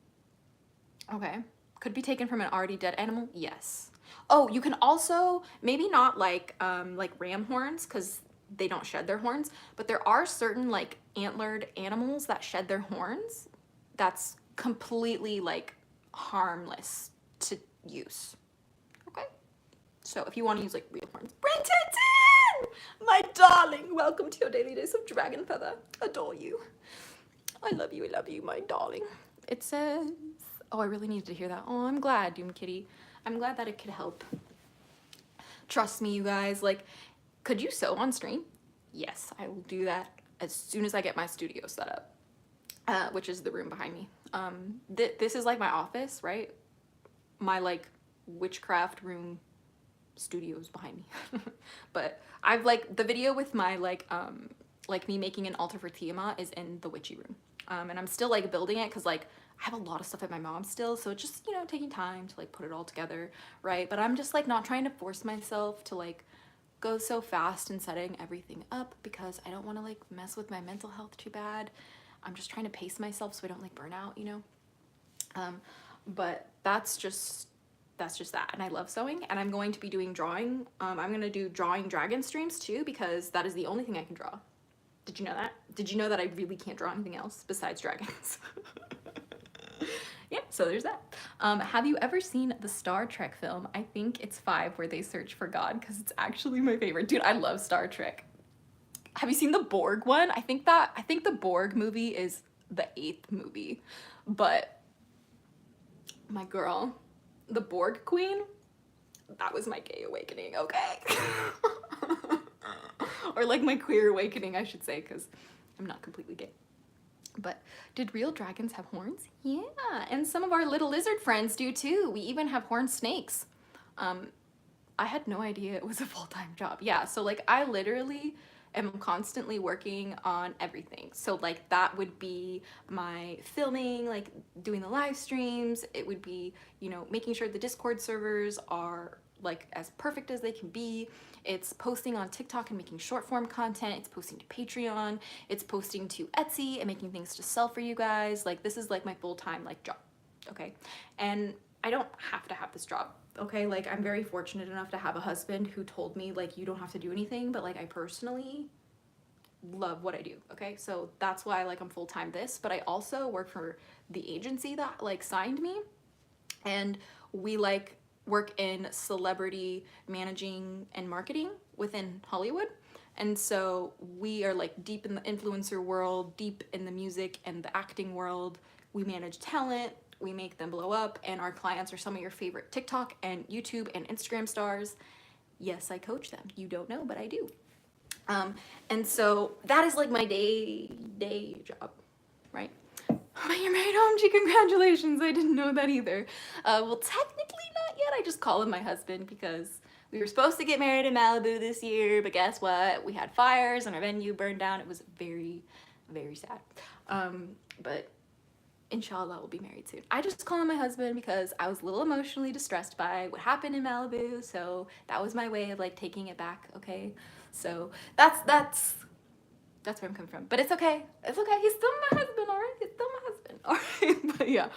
okay? Could be taken from an already dead animal, yes. Oh, you can also, maybe not like ram horns because they don't shed their horns, but there are certain like antlered animals that shed their horns that's completely like harmless to use, okay? So if you want to use like real horns, Brenton, my darling, welcome to your daily dose of DragonFaether. Adore you. I love you, my darling. It says, oh, I really needed to hear that. Oh, I'm glad, Doom Kitty. I'm glad that it could help. Trust me, you guys, like, could you sew on stream? Yes, I will do that as soon as I get my studio set up, which is the room behind me. This is like my office, right? My like witchcraft room studios behind me. But I've like the video with my like me making an altar for Tiamat is in the witchy room. And I'm still like building it because like I have a lot of stuff at my mom's still, so it's just, you know, taking time to like put it all together, right? But I'm just like not trying to force myself to like go so fast in setting everything up because I don't want to like mess with my mental health too bad. I'm just trying to pace myself so I don't like burn out, you know? But that's just that. And I love sewing, and I'm going to be doing drawing. I'm going to do drawing dragon streams too because that is the only thing I can draw. Did you know that? Did you know that I really can't draw anything else besides dragons? Yeah, so there's that. Have you ever seen the Star Trek film? I think it's 5 where they search for God because it's actually my favorite. Dude, I love Star Trek. Have you seen the Borg one? I think the Borg movie is the 8th movie, but my girl, the Borg Queen, that was my gay awakening, okay? Or like my queer awakening, I should say, because I'm not completely gay. But did real dragons have horns? Yeah, and some of our little lizard friends do too. We even have horned snakes. I had no idea it was a full-time job. Yeah, so like I literally am constantly working on everything. So like that would be my filming, like doing the live streams. It would be, you know, making sure the Discord servers are like as perfect as they can be. It's posting on TikTok and making short form content. It's posting to Patreon. It's posting to Etsy and making things to sell for you guys. Like this is like my full-time like job, okay? And I don't have to have this job, okay? Like I'm very fortunate enough to have a husband who told me like you don't have to do anything, but like I personally love what I do, okay? So that's why like I'm full-time this, but I also work for the agency that like signed me, and we like work in celebrity managing and marketing within Hollywood. And so we are like deep in the influencer world, deep in the music and the acting world. We manage talent, we make them blow up, and our clients are some of your favorite TikTok and YouTube and Instagram stars. Yes, I coach them. You don't know, but I do. And so that is like my day job, right? But you're married, OMG, congratulations. I didn't know that either. Well, technically not yet. I just call him my husband because we were supposed to get married in Malibu this year, but guess what? We had fires and our venue burned down. It was very, very sad. But inshallah, we'll be married soon. I just call him my husband because I was a little emotionally distressed by what happened in Malibu, so that was my way of like taking it back, okay? So that's where I'm coming from. But it's okay. It's okay. He's still my husband, all right? He's still my husband, all right? But yeah,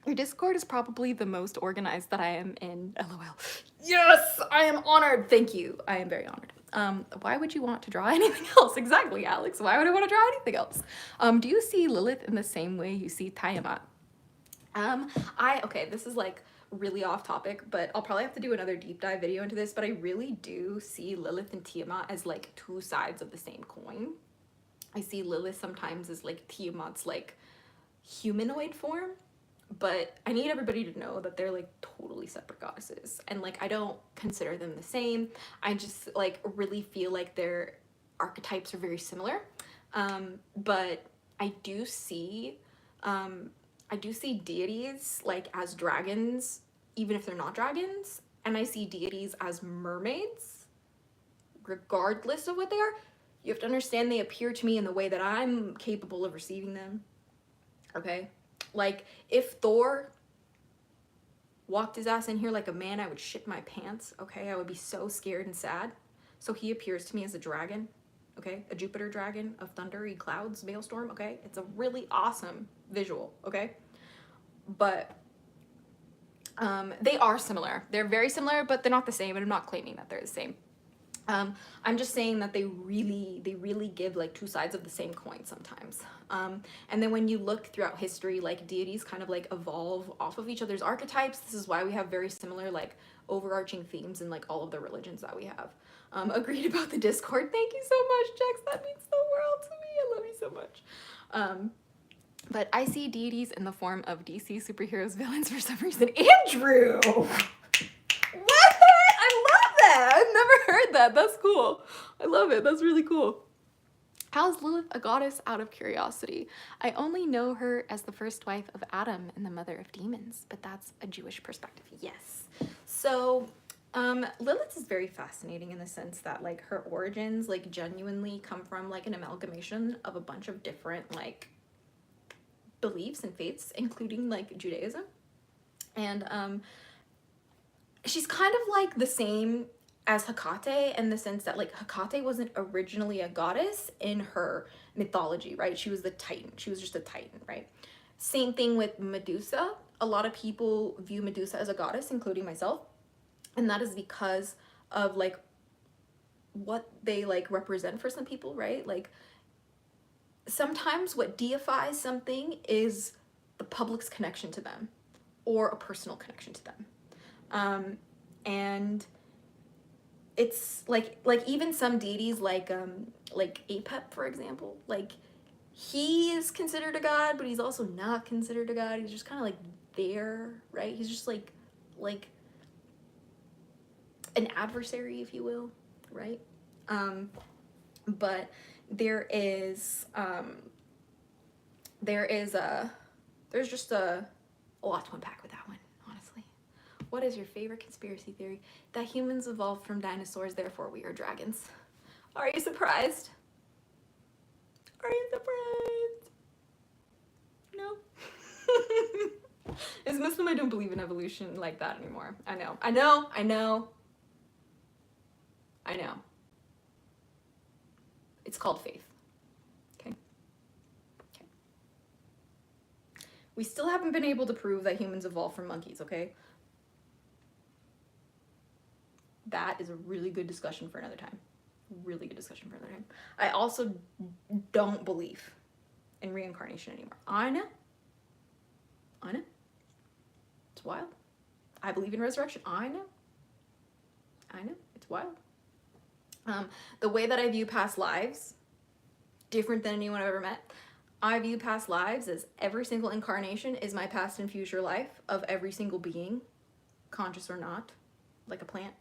your Discord is probably the most organized that I am in. LOL. Yes, I am honored. Thank you. I am very honored. Why would you want to draw anything else? Exactly, Alex. Why would I want to draw anything else? Do you see Lilith in the same way you see Tiamat? Okay, this is like really off topic, but I'll probably have to do another deep dive video into this, but I really do see Lilith and Tiamat as like two sides of the same coin. I see Lilith sometimes as like Tiamat's like humanoid form, but I need everybody to know that they're like totally separate goddesses, and like I don't consider them the same. I just like really feel like their archetypes are very similar, but I do see deities like as dragons, even if they're not dragons, and I see deities as mermaids, regardless of what they are. You have to understand they appear to me in the way that I'm capable of receiving them, okay? Like, if Thor walked his ass in here like a man, I would shit my pants, okay? I would be so scared and sad. So he appears to me as a dragon, okay? A Jupiter dragon of thundery clouds, maelstrom, okay? It's a really awesome visual, okay? But they are similar. They're very similar, but they're not the same, and I'm not claiming that they're the same. I'm just saying that they really give like two sides of the same coin sometimes. And then when you look throughout history, like deities kind of like evolve off of each other's archetypes. This is why we have very similar like overarching themes in like all of the religions that we have. Agreed about the Discord. Thank you so much, Jex. That means the world to me. I love you so much. But I see deities in the form of DC superheroes, villains for some reason. Andrew! What? I love that! I've never heard that. That's cool. I love it. That's really cool. How's Lilith a goddess out of curiosity? I only know her as the first wife of Adam and the mother of demons, but that's a Jewish perspective. Yes. So, Lilith is very fascinating in the sense that like her origins like genuinely come from like an amalgamation of a bunch of different like beliefs and faiths, including like Judaism. And she's kind of like the same as Hecate in the sense that like Hecate wasn't originally a goddess in her mythology, right? She was the Titan. She was just a Titan, right? Same thing with Medusa. A lot of people view Medusa as a goddess, including myself, and that is because of like what they like represent for some people, right? Like sometimes what deifies something is the public's connection to them or a personal connection to them. And it's like even some deities like Apep, for example, like he is considered a god, but he's also not considered a god. He's just kind of like there, right? He's just like an adversary, if you will, right? But there's just a lot to unpack with that one, honestly. What is your favorite conspiracy theory? That humans evolved from dinosaurs, therefore we are dragons. Are you surprised? Are you surprised? No. As Muslim, I don't believe in evolution like that anymore. I know. It's called faith. Okay. We still haven't been able to prove that humans evolved from monkeys, okay? That is a really good discussion for another time. I also don't believe in reincarnation anymore. I know. It's wild. I believe in resurrection. I know. It's wild. The way that I view past lives, different than anyone I've ever met. I view past lives as every single incarnation is my past and future life of every single being, conscious or not, like a plant,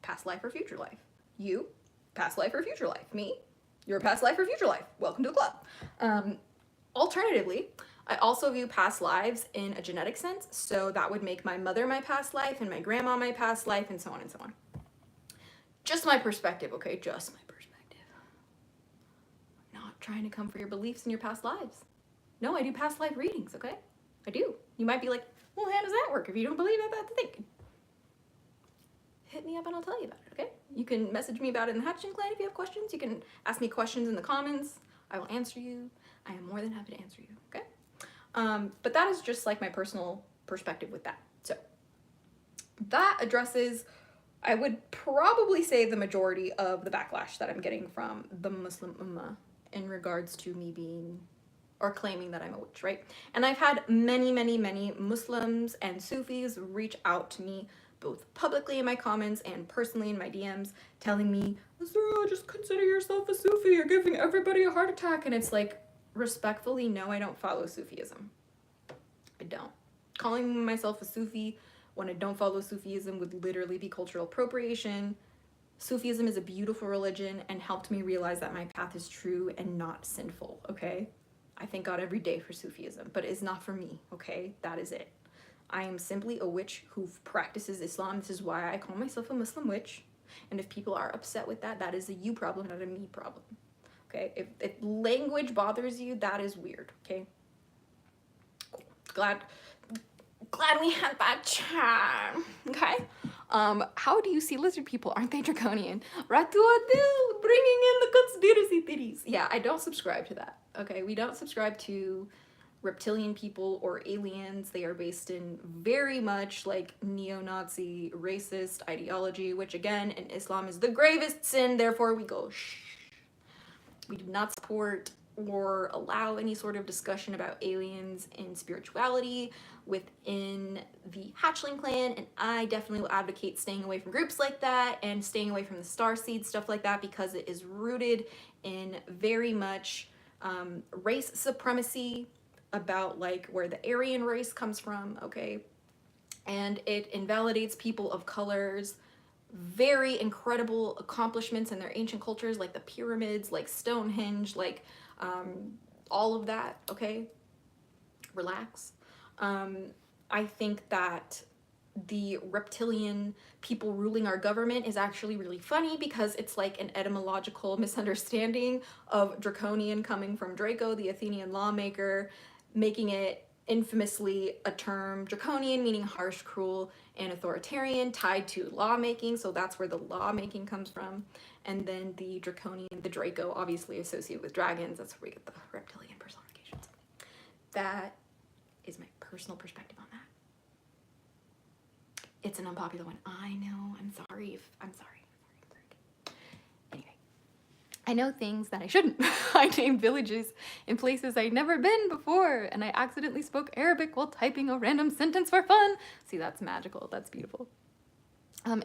past life or future life. You, past life or future life. Me, your past life or future life. Welcome to the club. Alternatively, I also view past lives in a genetic sense, so that would make my mother my past life and my grandma my past life and so on and so on. Just my perspective, okay? Just my perspective. I'm not trying to come for your beliefs in your past lives. No, I do past life readings, okay? I do. You might be like, well, how does that work? If you don't believe it, that's the thing. Hit me up and I'll tell you about it, okay? You can message me about it in the Hatchling clan if you have questions. You can ask me questions in the comments. I will answer you. I am more than happy to answer you, okay? But that is just like my personal perspective with that. So that addresses, I would probably say, the majority of the backlash that I'm getting from the Muslim Ummah in regards to me being or claiming that I'm a witch, right? And I've had many Muslims and Sufis reach out to me both publicly in my comments and personally in my DMs telling me, Azura, just consider yourself a Sufi, you're giving everybody a heart attack. And it's like, respectfully, no, I don't follow Sufism. I don't. Calling myself a Sufi when I don't follow Sufism would literally be cultural appropriation. Sufism is a beautiful religion and helped me realize that my path is true and not sinful, okay? I thank God every day for Sufism, but it's not for me, okay? That is it. I am simply a witch who practices Islam. This is why I call myself a Muslim witch. And if people are upset with that, that is a you problem, not a me problem. Okay, if language bothers you, that is weird, okay? Cool. Glad we had that chat, okay? How do you see lizard people? Aren't they draconian? Ratu bringing in the conspiracy theories. Yeah, I don't subscribe to that, okay? We don't subscribe to reptilian people or aliens. They are based in very much like neo-Nazi racist ideology, which again in Islam is the gravest sin, therefore we go shh. We do not support or allow any sort of discussion about aliens in spirituality within the Hatchling clan, and I definitely will advocate staying away from groups like that and staying away from the starseed stuff like that, because it is rooted in very much race supremacy about like where the Aryan race comes from, okay? And it invalidates people of colors, very incredible accomplishments in their ancient cultures, like the pyramids, like Stonehenge, like all of that, okay? Relax. I think that the reptilian people ruling our government is actually really funny because it's like an etymological misunderstanding of draconian coming from Draco, the Athenian lawmaker, making it infamously a term draconian, meaning harsh, cruel, and authoritarian, tied to lawmaking, so that's where the lawmaking comes from. And then the draconian, the Draco, obviously associated with dragons, that's where we get the reptilian personifications. That is my personal perspective on that. It's an unpopular one. I know, I'm sorry. Anyway, I know things that I shouldn't. I named villages in places I'd never been before, and I accidentally spoke Arabic while typing a random sentence for fun. See, that's magical. That's beautiful.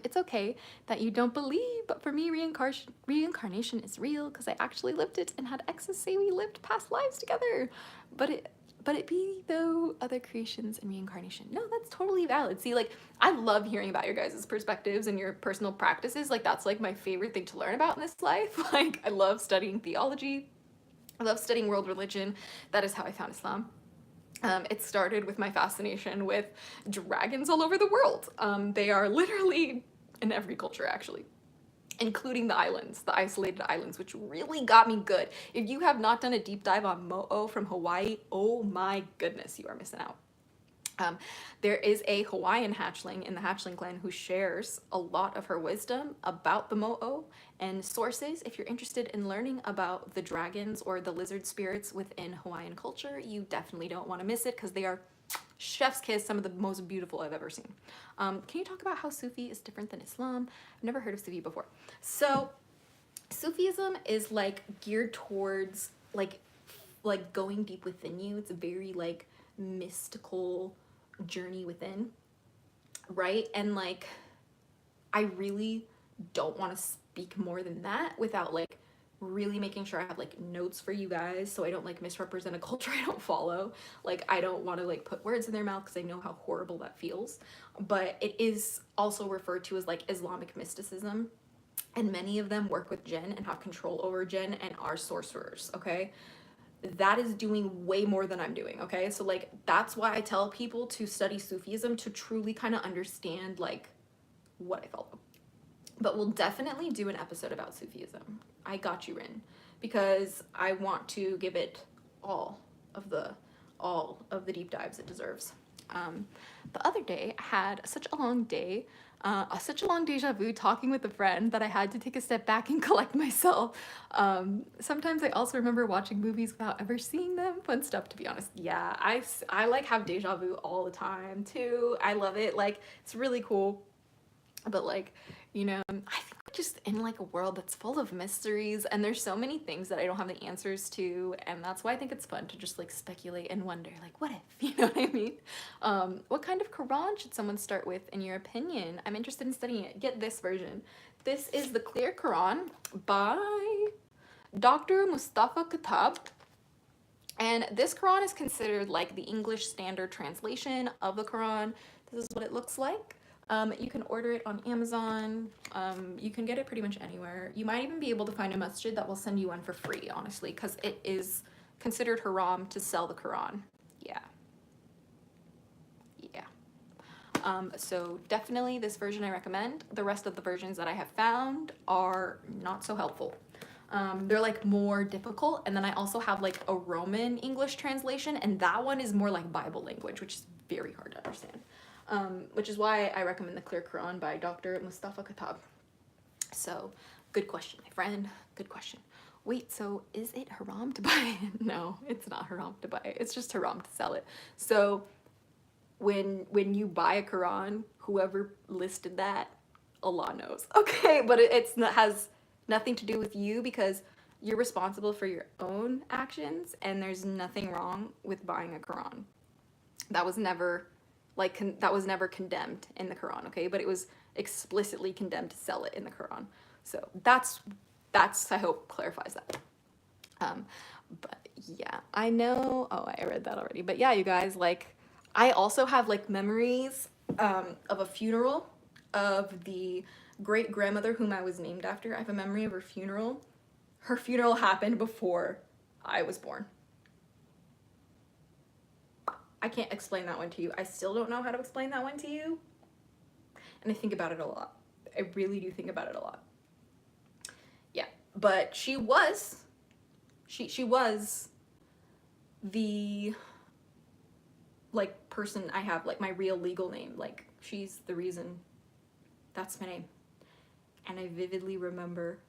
It's okay that you don't believe, but for me, reincarnation is real because I actually lived it and had exes say we lived past lives together. But it be though other creations and reincarnation. No, that's totally valid. See, like, I love hearing about your guys' perspectives and your personal practices. Like, that's like my favorite thing to learn about in this life. Like, I love studying theology. I love studying world religion. That is how I found Islam. It started with my fascination with dragons all over the world. They are literally in every culture, actually, including the islands, the isolated islands, which really got me good. If you have not done a deep dive on Mo'o from Hawaii, oh my goodness, you are missing out. There is a Hawaiian hatchling in the hatchling clan who shares a lot of her wisdom about the Mo'o and sources. If you're interested in learning about the dragons or the lizard spirits within Hawaiian culture, you definitely don't want to miss it because they are chef's kiss, some of the most beautiful I've ever seen. Can you talk about how Sufi is different than Islam? I've never heard of Sufi before. So Sufism is like geared towards like going deep within you. It's a very like mystical journey within, right? And like I really don't want to speak more than that without like really making sure I have like notes for you guys so I don't like misrepresent a culture I don't follow. Like I don't want to like put words in their mouth because I know how horrible that feels, but it is also referred to as like Islamic mysticism, and many of them work with jinn and have control over jinn and are sorcerers. Okay, that is doing way more than I'm doing. Okay, so like that's why I tell people to study Sufism to truly kind of understand like what I follow. But we'll definitely do an episode about Sufism. I got you, Rin, because I want to give it all of the deep dives it deserves. The other day I had such a long day, such a long deja vu talking with a friend that I had to take a step back and collect myself. Sometimes I also remember watching movies without ever seeing them. Fun stuff, to be honest. Yeah, I like have deja vu all the time too. I love it. Like it's really cool. But like, you know, I think we're just in like a world that's full of mysteries, and there's so many things that I don't have the answers to, and that's why I think it's fun to just like speculate and wonder, like, what if, you know what I mean? What kind of Quran should someone start with in your opinion? I'm interested in studying it. Get this version. This is the Clear Quran by Dr. Mustafa Khattab. And this Quran is considered like the English standard translation of the Quran. This is what it looks like. You can order it on Amazon. You can get it pretty much anywhere. You might even be able to find a masjid that will send you one for free, honestly, because it is considered haram to sell the Quran. Yeah. Yeah. So definitely this version I recommend. The rest of the versions that I have found are not so helpful. They're like more difficult. And then I also have like a Roman English translation, and that one is more like Bible language, which is very hard to understand. Which is why I recommend the Clear Quran by Dr. Mustafa Khattab. So, good question, my friend. Good question. Wait, so is it haram to buy it? No, it's not haram to buy it. It's just haram to sell it. So, when you buy a Quran, whoever listed that, Allah knows. Okay, but has nothing to do with you because you're responsible for your own actions, and there's nothing wrong with buying a Quran. That was never that was never condemned in the Quran, okay? But it was explicitly condemned to sell it in the Quran. So that's I hope clarifies that. But yeah, I know. Oh, I read that already. But yeah, you guys, like, I also have like memories of a funeral of the great grandmother whom I was named after. I have a memory of her funeral. Her funeral happened before I was born. I can't explain that one to you. I still don't know how to explain that one to you. And I think about it a lot. I really do think about it a lot. Yeah, but she was the like person I have, like my real legal name. Like she's the reason that's my name. And I vividly remember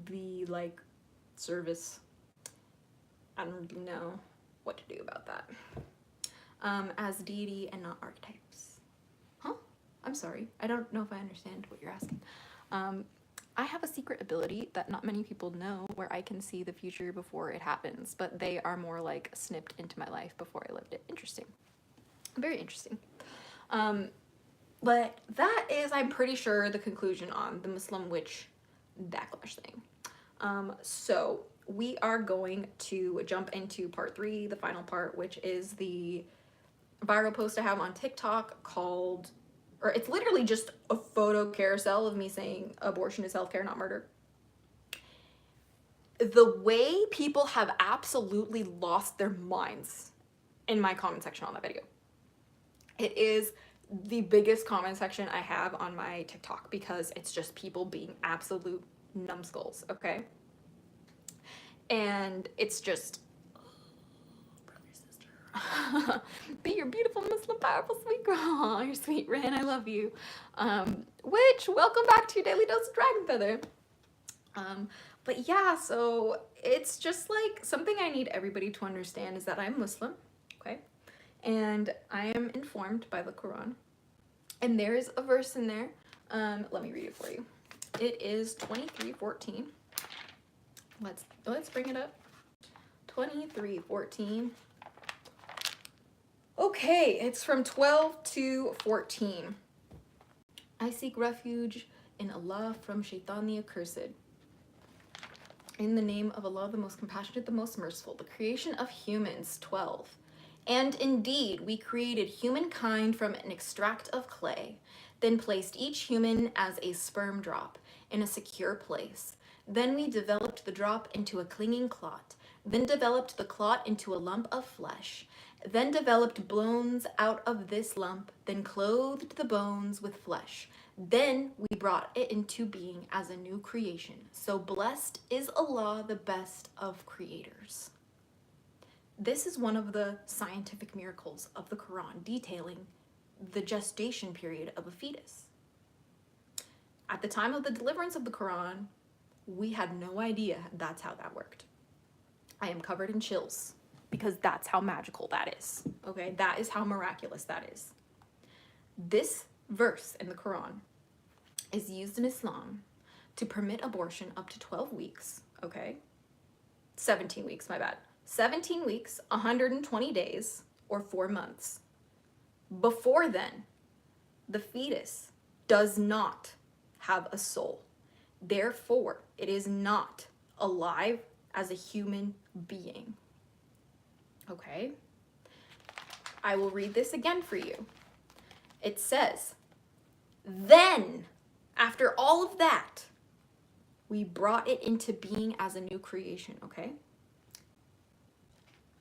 the like service. I don't really know what to do about that. As deity and not archetypes. Huh? I'm sorry. I don't know if I understand what you're asking. I have a secret ability that not many people know where I can see the future before it happens, but they are more like snipped into my life before I lived it. Interesting. Very interesting. But that is, I'm pretty sure, the conclusion on the Muslim witch backlash thing. So we are going to jump into part 3, the final part, which is the viral post I have on TikTok called, or it's literally just a photo carousel of me saying abortion is healthcare, not murder. The way people have absolutely lost their minds in my comment section on that video. It is the biggest comment section I have on my TikTok because it's just people being absolute numbskulls, okay? And it's just, brother, sister. Be your beautiful Muslim, powerful, sweet girl. Aw, you're sweet, Ren. I love you. Which, welcome back to your daily dose of DragonFaether. But yeah, so it's just like something I need everybody to understand is that I'm Muslim, okay? And I am informed by the Quran. And there's a verse in there. Let me read it for you. It is 23:14. Let's bring it up. 23:14. Okay, it's from 12 to 14. I seek refuge in Allah from Shaitan the accursed. In the name of Allah, the most compassionate, the most merciful, the creation of humans. 12. And indeed, we created humankind from an extract of clay, then placed each human as a sperm drop in a secure place. Then we developed the drop into a clinging clot, then developed the clot into a lump of flesh, then developed bones out of this lump, then clothed the bones with flesh. Then we brought it into being as a new creation. So blessed is Allah, the best of creators. This is one of the scientific miracles of the Quran, detailing the gestation period of a fetus. At the time of the deliverance of the Quran, we had no idea that's how that worked. I am covered in chills because that's how magical that is, okay? That is how miraculous that is. This verse in the Quran is used in Islam to permit abortion up to 12 weeks, okay? 17 weeks, my bad. 17 weeks, 120 days, or 4 months. Before then, the fetus does not have a soul. Therefore, it is not alive as a human being. Okay? I will read this again for you. It says, then, after all of that, we brought it into being as a new creation, okay?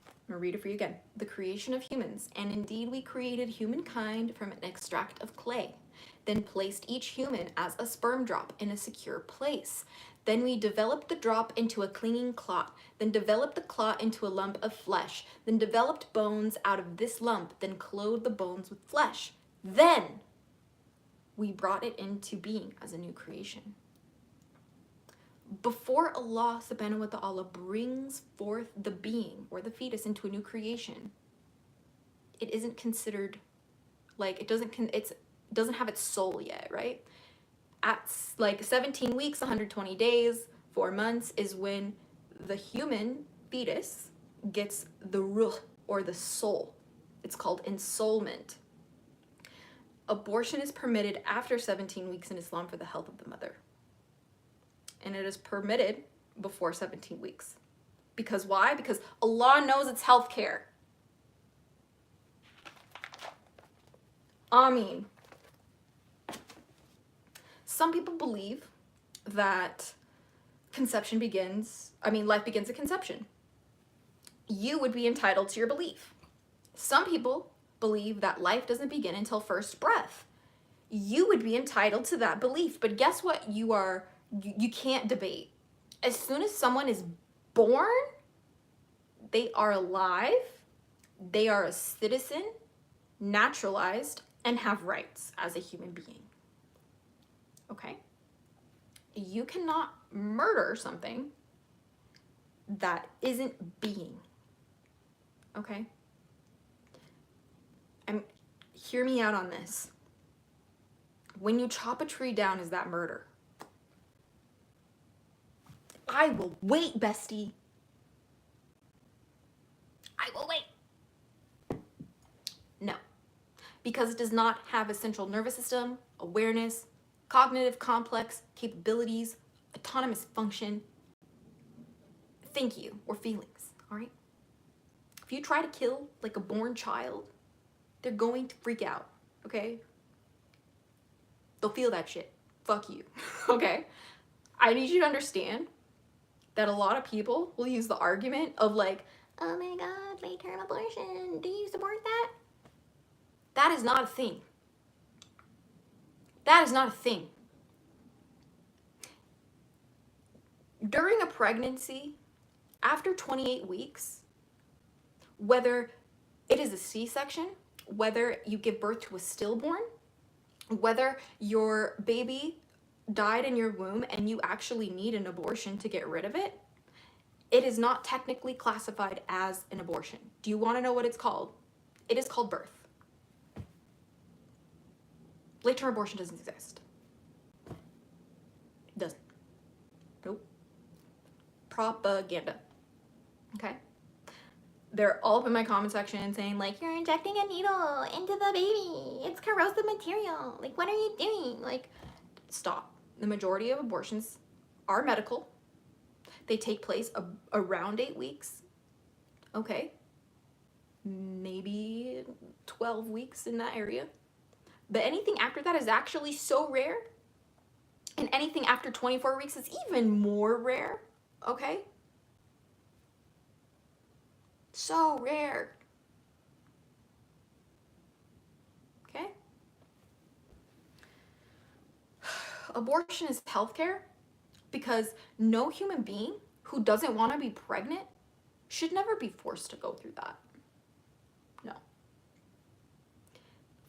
I'm gonna read it for you again. The creation of humans, and indeed we created humankind from an extract of clay, then placed each human as a sperm drop in a secure place. Then we developed the drop into a clinging clot, then developed the clot into a lump of flesh, then developed bones out of this lump, then clothed the bones with flesh. Then we brought it into being as a new creation. Before Allah subhanahu wa ta'ala brings forth the being or the fetus into a new creation, it isn't considered, like, it doesn't have its soul yet, right? At like 17 weeks, 120 days, 4 months is when the human fetus gets the ruh, or the soul. It's called ensoulment. Abortion is permitted after 17 weeks in Islam for the health of the mother. And it is permitted before 17 weeks. Because why? Because Allah knows it's healthcare. Ameen. Some people believe that life begins at conception. You would be entitled to your belief. Some people believe that life doesn't begin until first breath. You would be entitled to that belief, but guess what? You can't debate. As soon as someone is born, they are alive, they are a citizen, naturalized, and have rights as a human being. Okay? You cannot murder something that isn't being. Okay? Hear me out on this. When you chop a tree down, is that murder? I will wait, bestie. I will wait. No, because it does not have a central nervous system, awareness, cognitive complex capabilities, autonomous function, thank you, or feelings, all right? If you try to kill like a born child, they're going to freak out, okay? They'll feel that shit. Fuck you, okay? I need you to understand that a lot of people will use the argument of like, oh my god, late term abortion, do you support that? That is not a thing. That is not a thing. During a pregnancy, after 28 weeks, whether it is a C-section, whether you give birth to a stillborn, whether your baby died in your womb and you actually need an abortion to get rid of it, it is not technically classified as an abortion. Do you want to know what it's called? It is called birth. Late-term abortion doesn't exist. It doesn't. Nope. Propaganda. Okay? They're all up in my comment section saying, like, you're injecting a needle into the baby. It's corrosive material. Like, what are you doing? Like, stop. The majority of abortions are medical. They take place around 8 weeks. Okay? Maybe 12 weeks in that area. But anything after that is actually so rare. And anything after 24 weeks is even more rare. Okay? So rare. Okay? Abortion is healthcare because no human being who doesn't want to be pregnant should never be forced to go through that. No.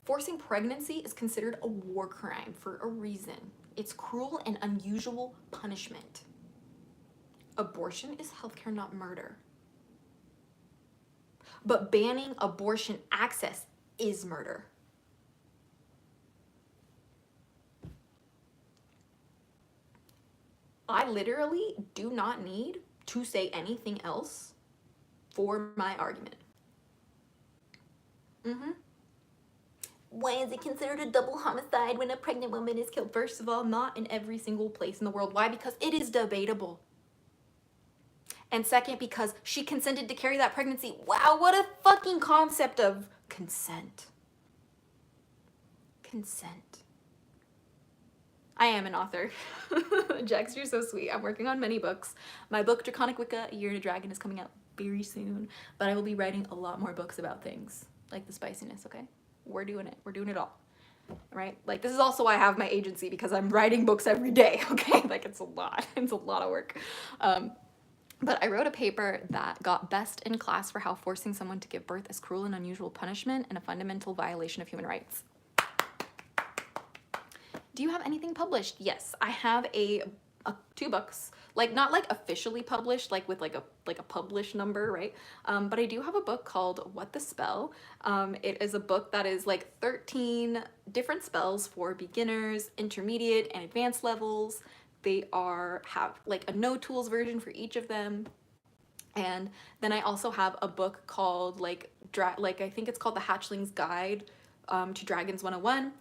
Forcing pregnancy is considered a war crime for a reason. It's cruel and unusual punishment. Abortion is healthcare, not murder. But banning abortion access is murder. I literally do not need to say anything else for my argument. Why is it considered a double homicide when a pregnant woman is killed? First of all, not in every single place in the world. Why? Because it is debatable. And second, because she consented to carry that pregnancy. Wow, what a fucking concept of consent. Consent. I am an author. Jax, you're so sweet. I'm working on many books. My book, Draconic Wicca, A Year in a Dragon, is coming out very soon. But I will be writing a lot more books about things like the spiciness, okay? We're doing it. We're doing it all. Right? Like, this is also why I have my agency, because I'm writing books every day, okay? Like, it's a lot. It's a lot of work. But I wrote a paper that got best in class for how forcing someone to give birth is cruel and unusual punishment and a fundamental violation of human rights. Do you have anything published? Yes, I have two books, like not like officially published, like with like a published number, right? But I do have a book called What the Spell. It is a book that is like 13 different spells for beginners, intermediate, and advanced levels. They have like a no tools version for each of them. And then I also have a book called like I think it's called The Hatchling's Guide to Dragons 101.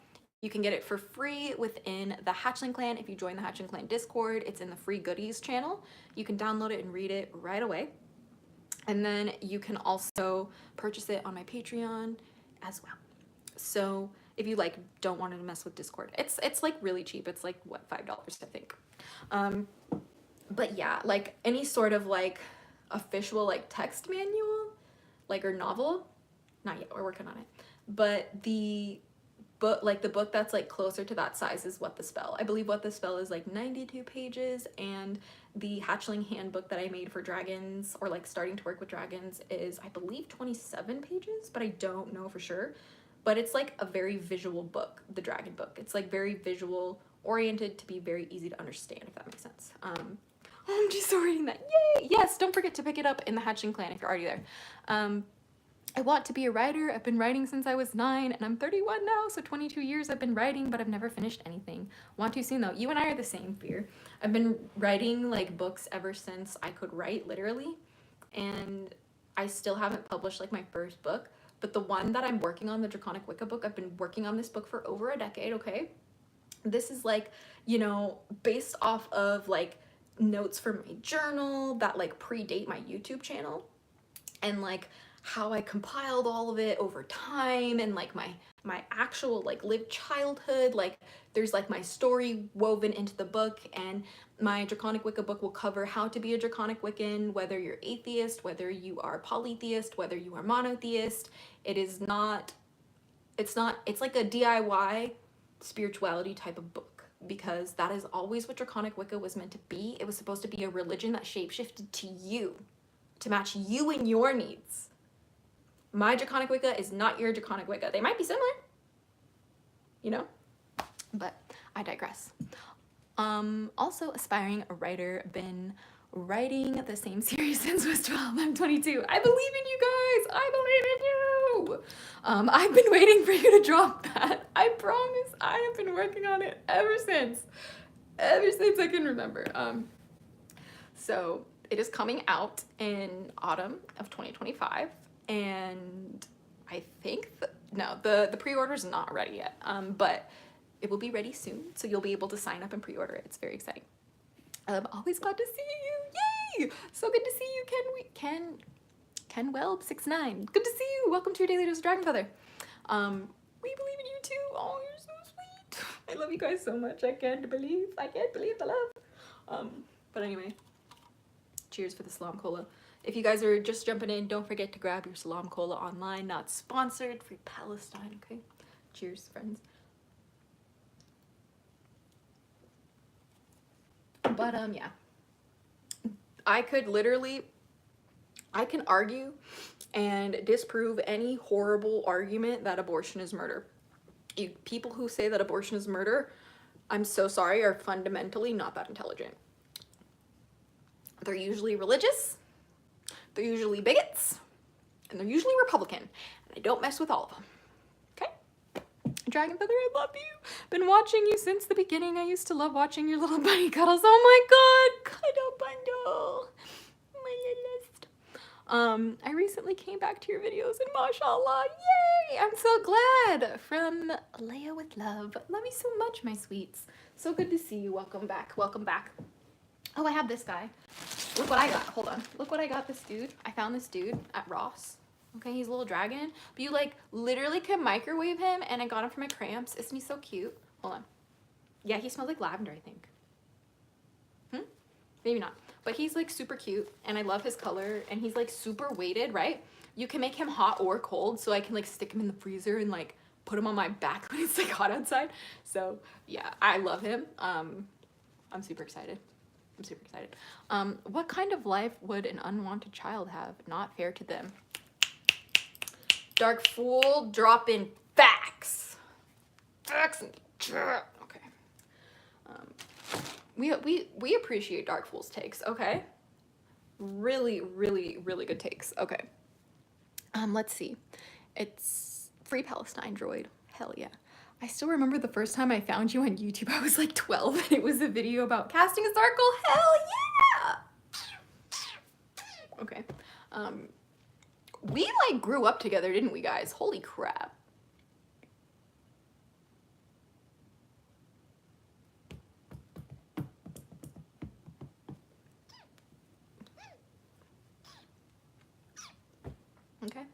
You can get it for free within the Hatchling clan. If you join the Hatchling clan Discord, it's in the free goodies channel. You can download it and read it right away. And then you can also purchase it on my Patreon as well. So if you like don't want to mess with Discord, it's like really cheap. It's like what, $5 I think. But yeah, like any sort of like official like text manual, like or novel, not yet. We're working on it. But the book that's like closer to that size is What the Spell. I believe What the Spell is like 92 pages, and the Hatchling handbook that I made for dragons, or like starting to work with dragons, is I believe 27 pages, but I don't know for sure. But it's like a very visual book, the dragon book. It's like very visual oriented to be very easy to understand, if that makes sense. I'm just so reading that. Yay! Yes, don't forget to pick it up in the Hatchling clan if you're already there. I want to be a writer. I've been writing since I was 9 and I'm 31 now, so 22 years I've been writing, but I've never finished anything. Want to soon though. You and I are the same, Fear. I've been writing like books ever since I could write, literally, and I still haven't published like my first book, but the one that I'm working on, the Draconic Wicca book, I've been working on this book for over a decade, okay? This is like, you know, based off of like notes from my journal that like predate my YouTube channel. And like how I compiled all of it over time, and like my actual like lived childhood. Like there's like my story woven into the book, and my Draconic Wicca book will cover how to be a Draconic Wiccan, whether you're atheist, whether you are polytheist, whether you are monotheist. It is not, it's like a DIY spirituality type of book, because that is always what Draconic Wicca was meant to be. It was supposed to be a religion that shapeshifted to you, to match you and your needs. My Draconic Wicca is not your Draconic Wicca. They might be similar, you know, but I digress. Also aspiring writer, been writing the same series since I was 12. I'm 22. I believe in you guys. I believe in you. I've been waiting for you to drop that. I promise. I have been working on it ever since I can remember. So it is coming out in autumn of 2025, and I think the pre-order is not ready yet, but it will be ready soon, so you'll be able to sign up and pre-order it. It's very exciting. Always glad to see you. Yay! So good to see you, Ken Weld 69. Good to see you. Welcome to your daily dose of DragonFaether. We believe in you too. Oh, you're so sweet. I love you guys so much. I can't believe the love. But anyway, cheers for the Salam Cola. If you guys are just jumping in, don't forget to grab your Salam Cola online. Not sponsored. Free Palestine. Okay. Cheers, friends. But yeah, I can argue and disprove any horrible argument that abortion is murder. People who say that abortion is murder, I'm so sorry, are fundamentally not that intelligent. They're usually religious, they're usually bigots, and they're usually Republican, and I don't mess with all of them. DragonFaether, I love you. Been watching you since the beginning. I used to love watching your little bunny cuddles. Oh my god, cuddle bundle. My littlest. I recently came back to your videos and mashallah, yay! I'm so glad. From Leia with love. Love you so much, my sweets. So good to see you. Welcome back. Welcome back. Oh, I have this guy. Look what I got. Hold on. Look what I got this dude. I found this dude at Ross. Okay, he's a little dragon, but you like literally can microwave him, and I got him for my cramps. Isn't he so cute? Hold on. Yeah, he smells like lavender, I think. Maybe not. But he's like super cute, and I love his color, and he's like super weighted, right? You can make him hot or cold, so I can like stick him in the freezer and like put him on my back when it's like hot outside. So yeah, I love him. I'm super excited. I'm super excited. What kind of life would an unwanted child have? Not fair to them. Dark Fool, dropping facts. Facts and chat. Okay. We appreciate Dark Fool's takes, okay? Really, really, really good takes. Okay. Let's see. It's Free Palestine droid. Hell yeah. I still remember the first time I found you on YouTube. I was like 12, and it was a video about casting a circle. Hell yeah! Okay. We like grew up together, didn't we, guys? Holy crap. Okay.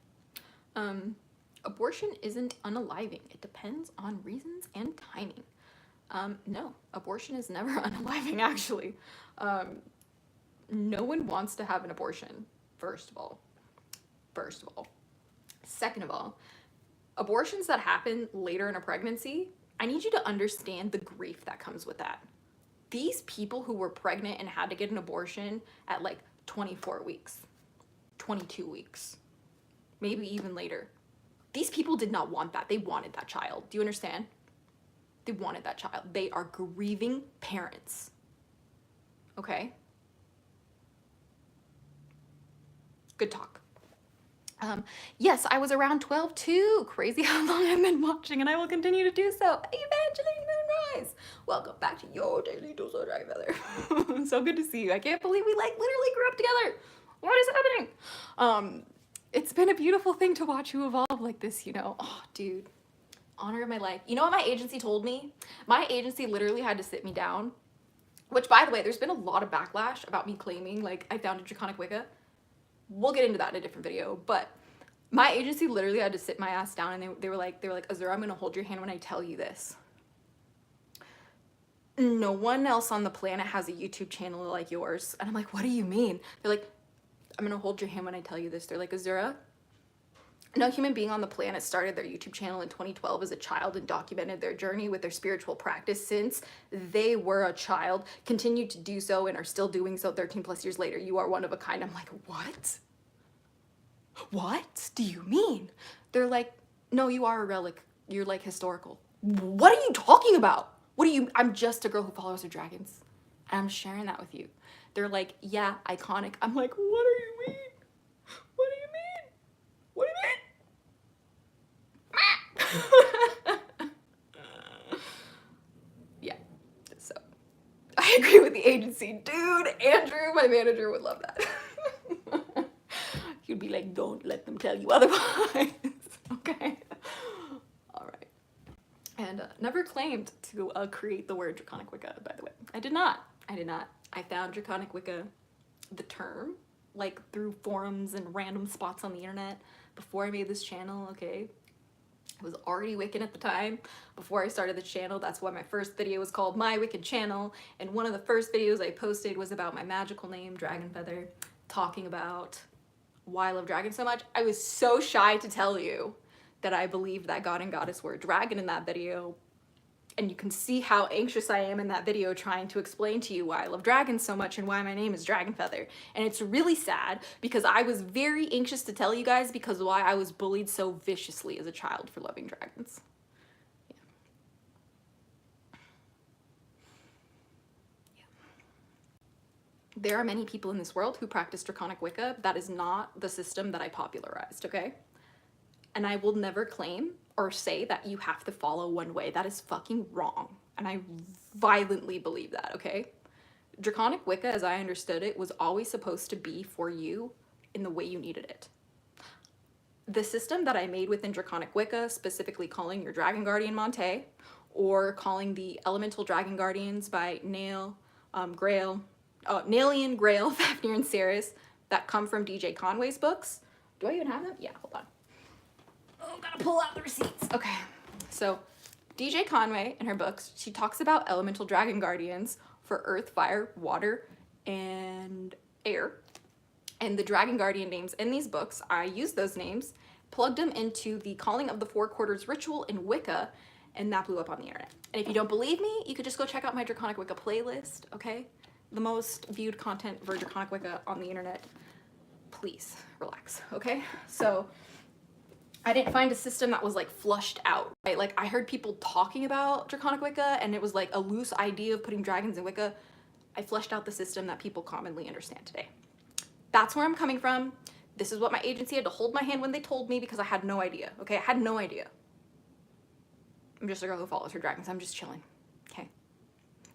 Abortion isn't unaliving. It depends on reasons and timing. No, abortion is never unaliving, actually. No one wants to have an abortion, first of all. Second of all, abortions that happen later in a pregnancy, I need you to understand the grief that comes with that. These people who were pregnant and had to get an abortion at like 24 weeks, 22 weeks, maybe even later. These people did not want that. They wanted that child. Do you understand? They wanted that child. They are grieving parents. Okay? Good talk. Yes, I was around 12 too. Crazy how long I've been watching, and I will continue to do so. Evangeline Moonrise, welcome back to your daily dose of DragonFaether. So good to see you. I can't believe we like literally grew up together. What is happening? It's been a beautiful thing to watch you evolve like this, you know. Oh, dude, honor of my life. You know what my agency told me? My agency literally had to sit me down, which, by the way, there's been a lot of backlash about me claiming like I founded Draconic Wicca. We'll get into that in a different video, but My agency literally had to sit my ass down, and they were like, Azura, I'm gonna hold your hand when I tell you this. No one else on the planet has a YouTube channel like yours. And I'm like, what do you mean? They're like, I'm gonna hold your hand when I tell you this. They're like, Azura, no human being on the planet started their YouTube channel in 2012 as a child and documented their journey with their spiritual practice since they were a child, continued to do so, and are still doing so 13 plus years later. You are one of a kind. I'm like, what? What do you mean? They're like, no, you are a relic. You're like historical. What are you talking about? What do you, I'm just a girl who follows her dragons. And I'm sharing that with you. They're like, yeah, iconic. I'm like, what do you mean? What do you mean? What do you mean? Yeah, so I agree with the agency. Dude, Andrew, my manager, would love that. He'd be like, don't let them tell you otherwise. Okay. All right. And never claimed to create the word Draconic Wicca, by the way. I did not. I found Draconic Wicca, the term, like through forums and random spots on the internet before I made this channel, okay? I was already Wiccan at the time. Before I started the channel, that's why my first video was called My Wiccan Channel. And one of the first videos I posted was about my magical name, DragonFaether, talking about why I love dragons so much. I was so shy to tell you that I believed that god and goddess were a dragon in that video. And you can see how anxious I am in that video trying to explain to you why I love dragons so much and why my name is DragonFaether. And it's really sad because I was very anxious to tell you guys because why I was bullied so viciously as a child for loving dragons. Yeah. There are many people in this world who practice Draconic Wicca. That is not the system that I popularized, okay? And I will never claim or say that you have to follow one way. That is fucking wrong. And I violently believe that, okay? Draconic Wicca, as I understood it, was always supposed to be for you in the way you needed it. The system that I made within Draconic Wicca, specifically calling your Dragon Guardian Montey, or calling the Elemental Dragon Guardians by Nailian, Grail, Fafnir, and Ceres, that come from DJ Conway's books. Do I even have them? Yeah, hold on. Oh, gotta pull out the receipts. Okay, so DJ Conway in her books, she talks about elemental dragon guardians for earth, fire, water, and air. And the dragon guardian names in these books, I used those names, plugged them into the Calling of the Four Quarters ritual in Wicca, and that blew up on the internet. And if you don't believe me, you could just go check out my Draconic Wicca playlist, okay? The most viewed content for Draconic Wicca on the internet. Please relax, okay? So I didn't find a system that was like flushed out, right? Like I heard people talking about Draconic Wicca and it was like a loose idea of putting dragons in Wicca. I fleshed out the system that people commonly understand today. That's where I'm coming from. This is what my agency had to hold my hand when they told me because I had no idea, okay? I had no idea. I'm just a girl who follows her dragons. I'm just chilling, okay?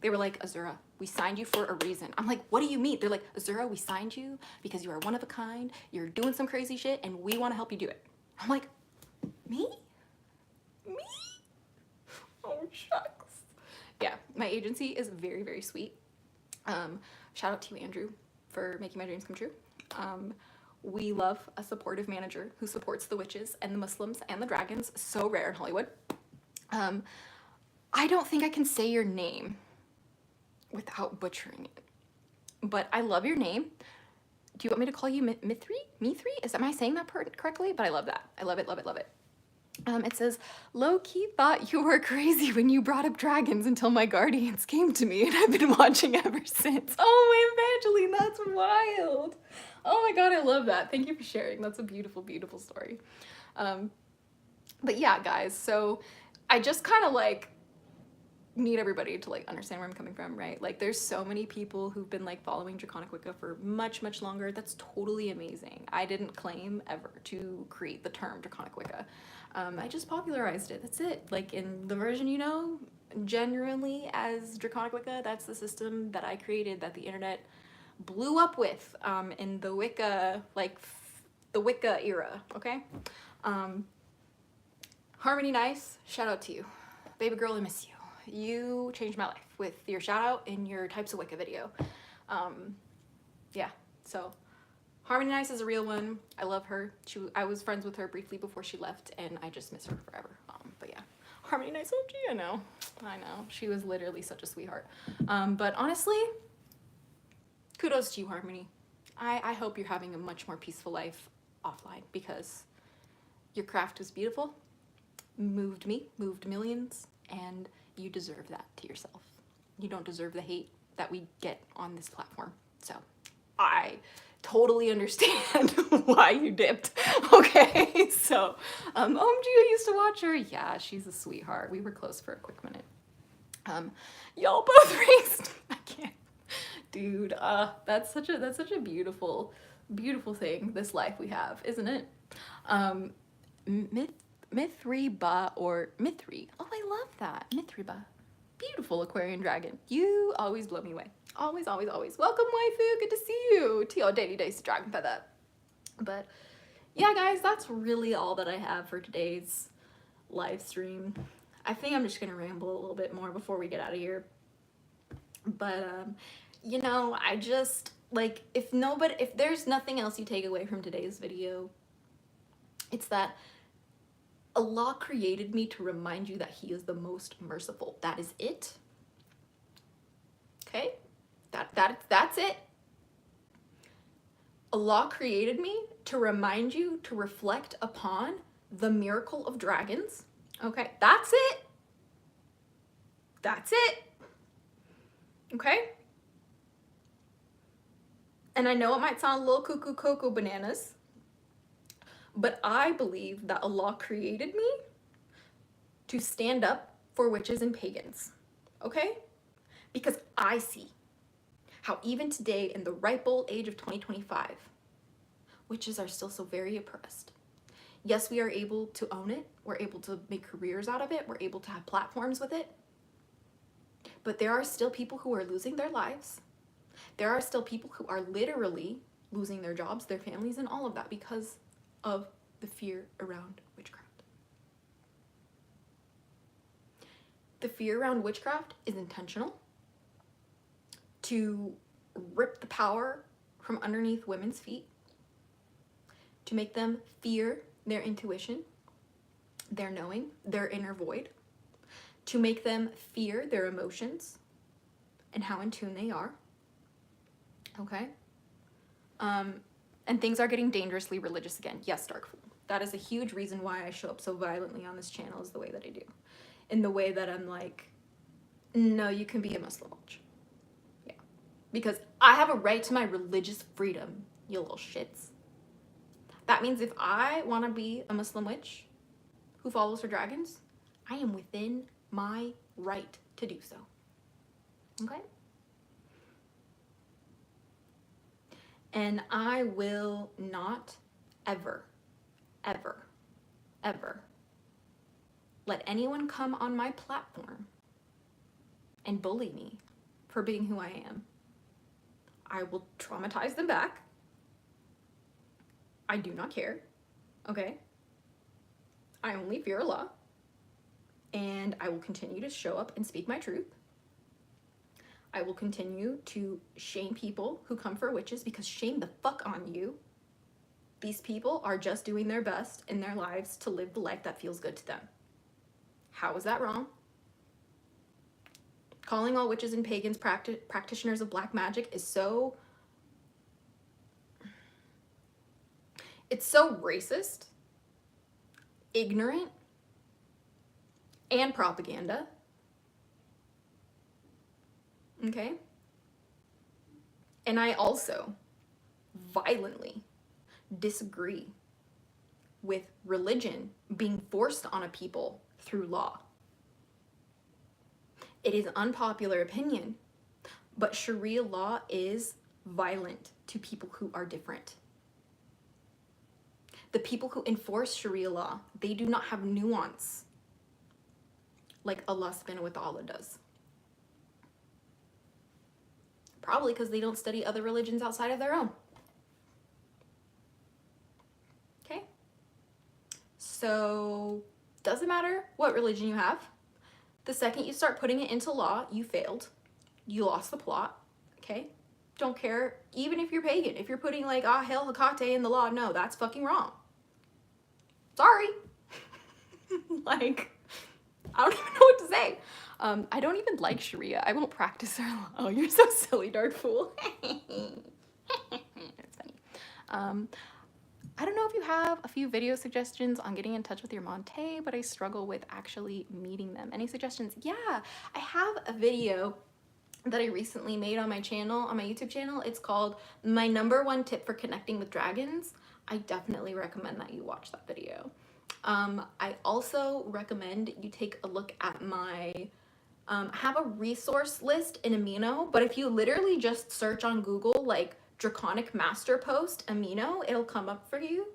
They were like, Azura, we signed you for a reason. I'm like, what do you mean? They're like, Azura, we signed you because you are one of a kind, you're doing some crazy shit, and we want to help you do it. I'm like, me? Me? Oh, shucks. Yeah, my agency is very, very sweet. Shout out to you, Andrew, for making my dreams come true. We love a supportive manager who supports the witches and the Muslims and the dragons. So rare in Hollywood. I don't think I can say your name without butchering it, but I love your name. Do you want me to call you Mithri? Am I saying that correctly? But I love that. I love it, love it, love it. It says, low-key thought you were crazy when you brought up dragons until my guardians came to me and I've been watching ever since. Oh, my Evangeline, that's wild. Oh my God, I love that. Thank you for sharing. That's a beautiful, beautiful story. But yeah, guys, so I just kind of like need everybody to like understand where I'm coming from, right? Like there's so many people who've been like following Draconic Wicca for much, much longer. That's totally amazing. I didn't claim ever to create the term Draconic Wicca. I just popularized it. That's it. Like in the version you know, generally as Draconic Wicca, that's the system that I created that the internet blew up with in the Wicca, like the Wicca era, okay? Harmony Nice, shout out to you. Baby girl, I miss you. You changed my life with your shout out in your Types of Wicca video. Yeah, so Harmony Nice is a real one. I love her. I was friends with her briefly before she left, and I just miss her forever. But yeah, Harmony Nice OG, I know. She was literally such a sweetheart. But honestly, kudos to you, Harmony. I hope you're having a much more peaceful life offline, because your craft was beautiful, moved me, moved millions, and you deserve that to yourself. You don't deserve the hate that we get on this platform. So I totally understand why you dipped. Okay, so OMG, I used to watch her. Yeah, she's a sweetheart. We were close for a quick minute. Y'all both raised. I can't, dude. That's such a beautiful thing, this life we have, isn't it? Mithriba or Mithri. Oh, I love that. Mithriba. Beautiful Aquarian dragon. You always blow me away. Always, always, always. Welcome, waifu. Good to see you. To your daily days to DragonFaether. But yeah, guys, that's really all that I have for today's live stream. I think I'm just gonna ramble a little bit more before we get out of here. But you know, I just like, if there's nothing else you take away from today's video, it's that Allah created me to remind you that He is the most merciful. That is it. Okay? That's it. Allah created me to remind you to reflect upon the miracle of dragons. Okay? That's it. That's it. Okay? And I know it might sound a little cuckoo cocoa bananas, but I believe that Allah created me to stand up for witches and pagans, okay? Because I see how even today, in the ripe old age of 2025, witches are still so very oppressed. Yes, we are able to own it. We're able to make careers out of it. We're able to have platforms with it. But there are still people who are losing their lives. There are still people who are literally losing their jobs, their families, and all of that because of the fear around witchcraft. The fear around witchcraft is intentional to rip the power from underneath women's feet, to make them fear their intuition, their knowing, their inner void, to make them fear their emotions and how in tune they are. Okay? And things are getting dangerously religious again. Yes, Darkfool. That is a huge reason why I show up so violently on this channel, is the way that I do. In the way that I'm like, no, you can be a Muslim witch. Yeah. Because I have a right to my religious freedom, you little shits. That means if I want to be a Muslim witch who follows her dragons, I am within my right to do so. Okay? And I will not ever, ever, ever let anyone come on my platform and bully me for being who I am. I will traumatize them back. I do not care. Okay? I only fear Allah. And I will continue to show up and speak my truth. I will continue to shame people who come for witches, because shame the fuck on you. These people are just doing their best in their lives to live the life that feels good to them. How is that wrong? Calling all witches and pagans practitioners of black magic is so... it's so racist, ignorant, and propaganda. Okay? And I also violently disagree with religion being forced on a people through law. It is unpopular opinion, but Sharia law is violent to people who are different. The people who enforce Sharia law, they do not have nuance like Allah subhanahu wa ta'ala does. Probably because they don't study other religions outside of their own. Okay? So, doesn't matter what religion you have. The second you start putting it into law, you failed. You lost the plot. Okay? Don't care. Even if you're pagan, if you're putting like, ah, Hail Hecate in the law, no, that's fucking wrong. Sorry. Like, I don't even know what to say. I don't even like Sharia. I won't practice her law. Oh, you're so silly, Dark Fool. It's funny. I don't know if you have a few video suggestions on getting in touch with your Montey, but I struggle with actually meeting them. Any suggestions? Yeah, I have a video that I recently made on my channel, on my YouTube channel. It's called My #1 Tip for Connecting with Dragons. I definitely recommend that you watch that video. I also recommend you take a look at my, I have a resource list in Amino, but if you literally just search on Google, like Draconic Master Post Amino, it'll come up for you.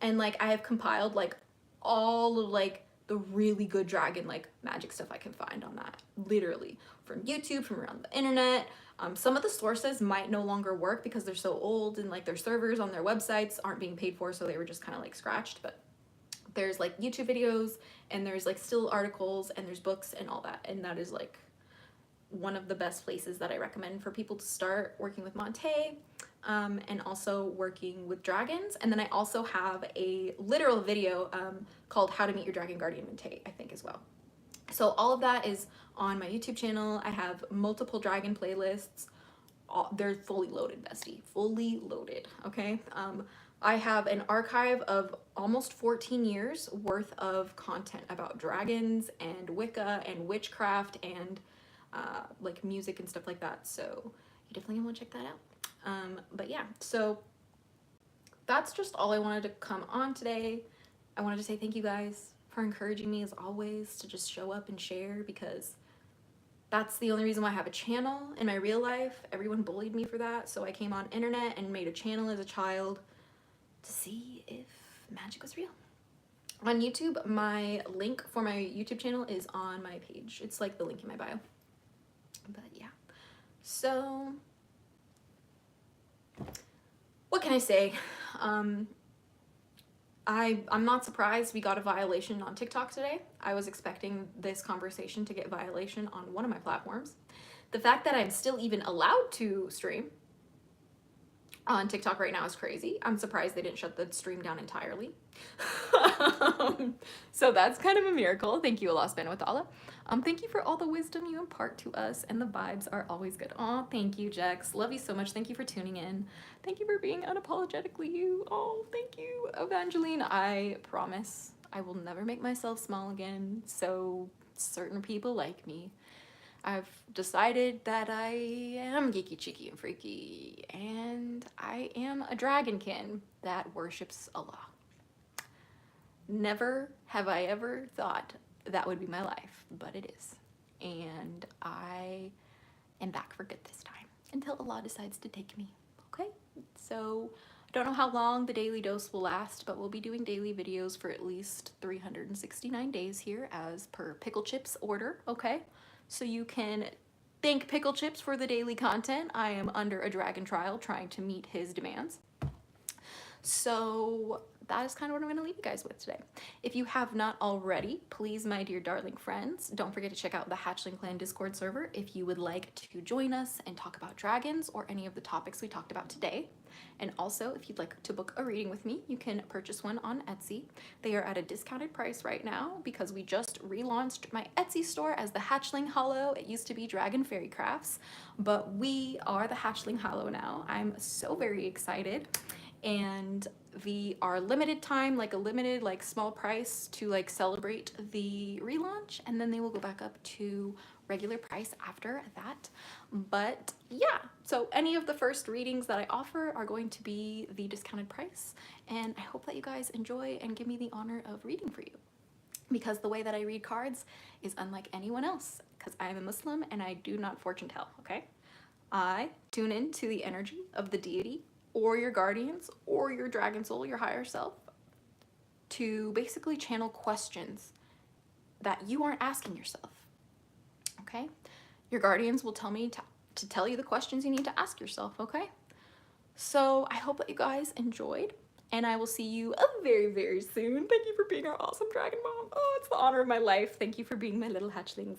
And like, I have compiled like all of like the really good dragon like magic stuff I can find on that, literally from YouTube, from around the internet. Some of the sources might no longer work because they're so old and like their servers on their websites aren't being paid for, so they were just kind of like scratched. But there's like YouTube videos and there's like still articles and there's books and all that, and that is like one of the best places that I recommend for people to start working with Montey, and also working with dragons. And then I also have a literal video called How to Meet Your Dragon Guardian Montey, I think, as well. So all of that is on my YouTube channel. I have multiple dragon playlists. They're fully loaded, bestie, fully loaded, okay? I have an archive of almost 14 years worth of content about dragons and Wicca and witchcraft and like music and stuff like that, so you definitely want to check that out. But yeah, so that's just all I wanted to come on today. I wanted to say thank you guys for encouraging me as always to just show up and share, because that's the only reason why I have a channel. In my real life, everyone bullied me for that, so I came on internet and made a channel as a child to see if magic was real. On YouTube, my link for my YouTube channel is on my page. It's like the link in my bio. But yeah, so what can I say? I'm not surprised we got a violation on TikTok today. I was expecting this conversation to get violation on one of my platforms. The fact that I'm still even allowed to stream on TikTok right now is crazy. I'm surprised they didn't shut the stream down entirely. So that's kind of a miracle. Thank you, Allah subhanahu wa ta'ala. Thank you for all the wisdom you impart to us, and the vibes are always good. Oh, thank you, Jex. Love you so much. Thank you for tuning in. Thank you for being unapologetically you. Oh, thank you, Evangeline. I promise I will never make myself small again, so certain people like me. I've decided that I am geeky, cheeky, and freaky, and I am a dragonkin that worships Allah. Never have I ever thought that would be my life, but it is. And I am back for good this time, until Allah decides to take me, okay? So I don't know how long the daily dose will last, but we'll be doing daily videos for at least 369 days here as per Pickle Chip's order, okay? So you can thank Pickle Chips for the daily content. I am under a dragon trial trying to meet his demands. So that is kind of what I'm going to leave you guys with today. If you have not already, please, my dear darling friends, don't forget to check out the Hatchling Clan Discord server if you would like to join us and talk about dragons or any of the topics we talked about today. And also, if you'd like to book a reading with me, you can purchase one on Etsy. They are at a discounted price right now because we just relaunched my Etsy store as the Hatchling Hollow. It used to be Dragon Fairy Crafts, but we are the Hatchling Hollow now. I'm so very excited. And we are limited time, like a limited, like small price to like celebrate the relaunch, and then they will go back up to regular price after that. But yeah, so any of the first readings that I offer are going to be the discounted price, and I hope that you guys enjoy and give me the honor of reading for you, because the way that I read cards is unlike anyone else, because I am a Muslim and I do not fortune tell, okay? I tune into the energy of the deity or your guardians or your dragon soul, your higher self, to basically channel questions that you aren't asking yourself, okay? Your guardians will tell me to tell you the questions you need to ask yourself, okay? So I hope that you guys enjoyed. and I will see you very, very soon. Thank you for being our awesome dragon mom. Oh, it's the honor of my life. Thank you for being my little hatchlings.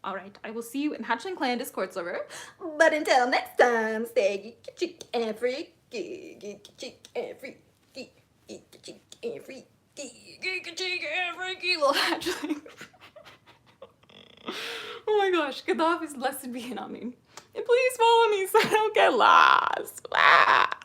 All right, I will see you in Hatchling Clan Discord server. But until next time, stay chick and free. Chick and free. Chick and free. Little hatchling. Oh my gosh, Gaddafi's lesson being on me. And please follow me so I don't get lost. Ah.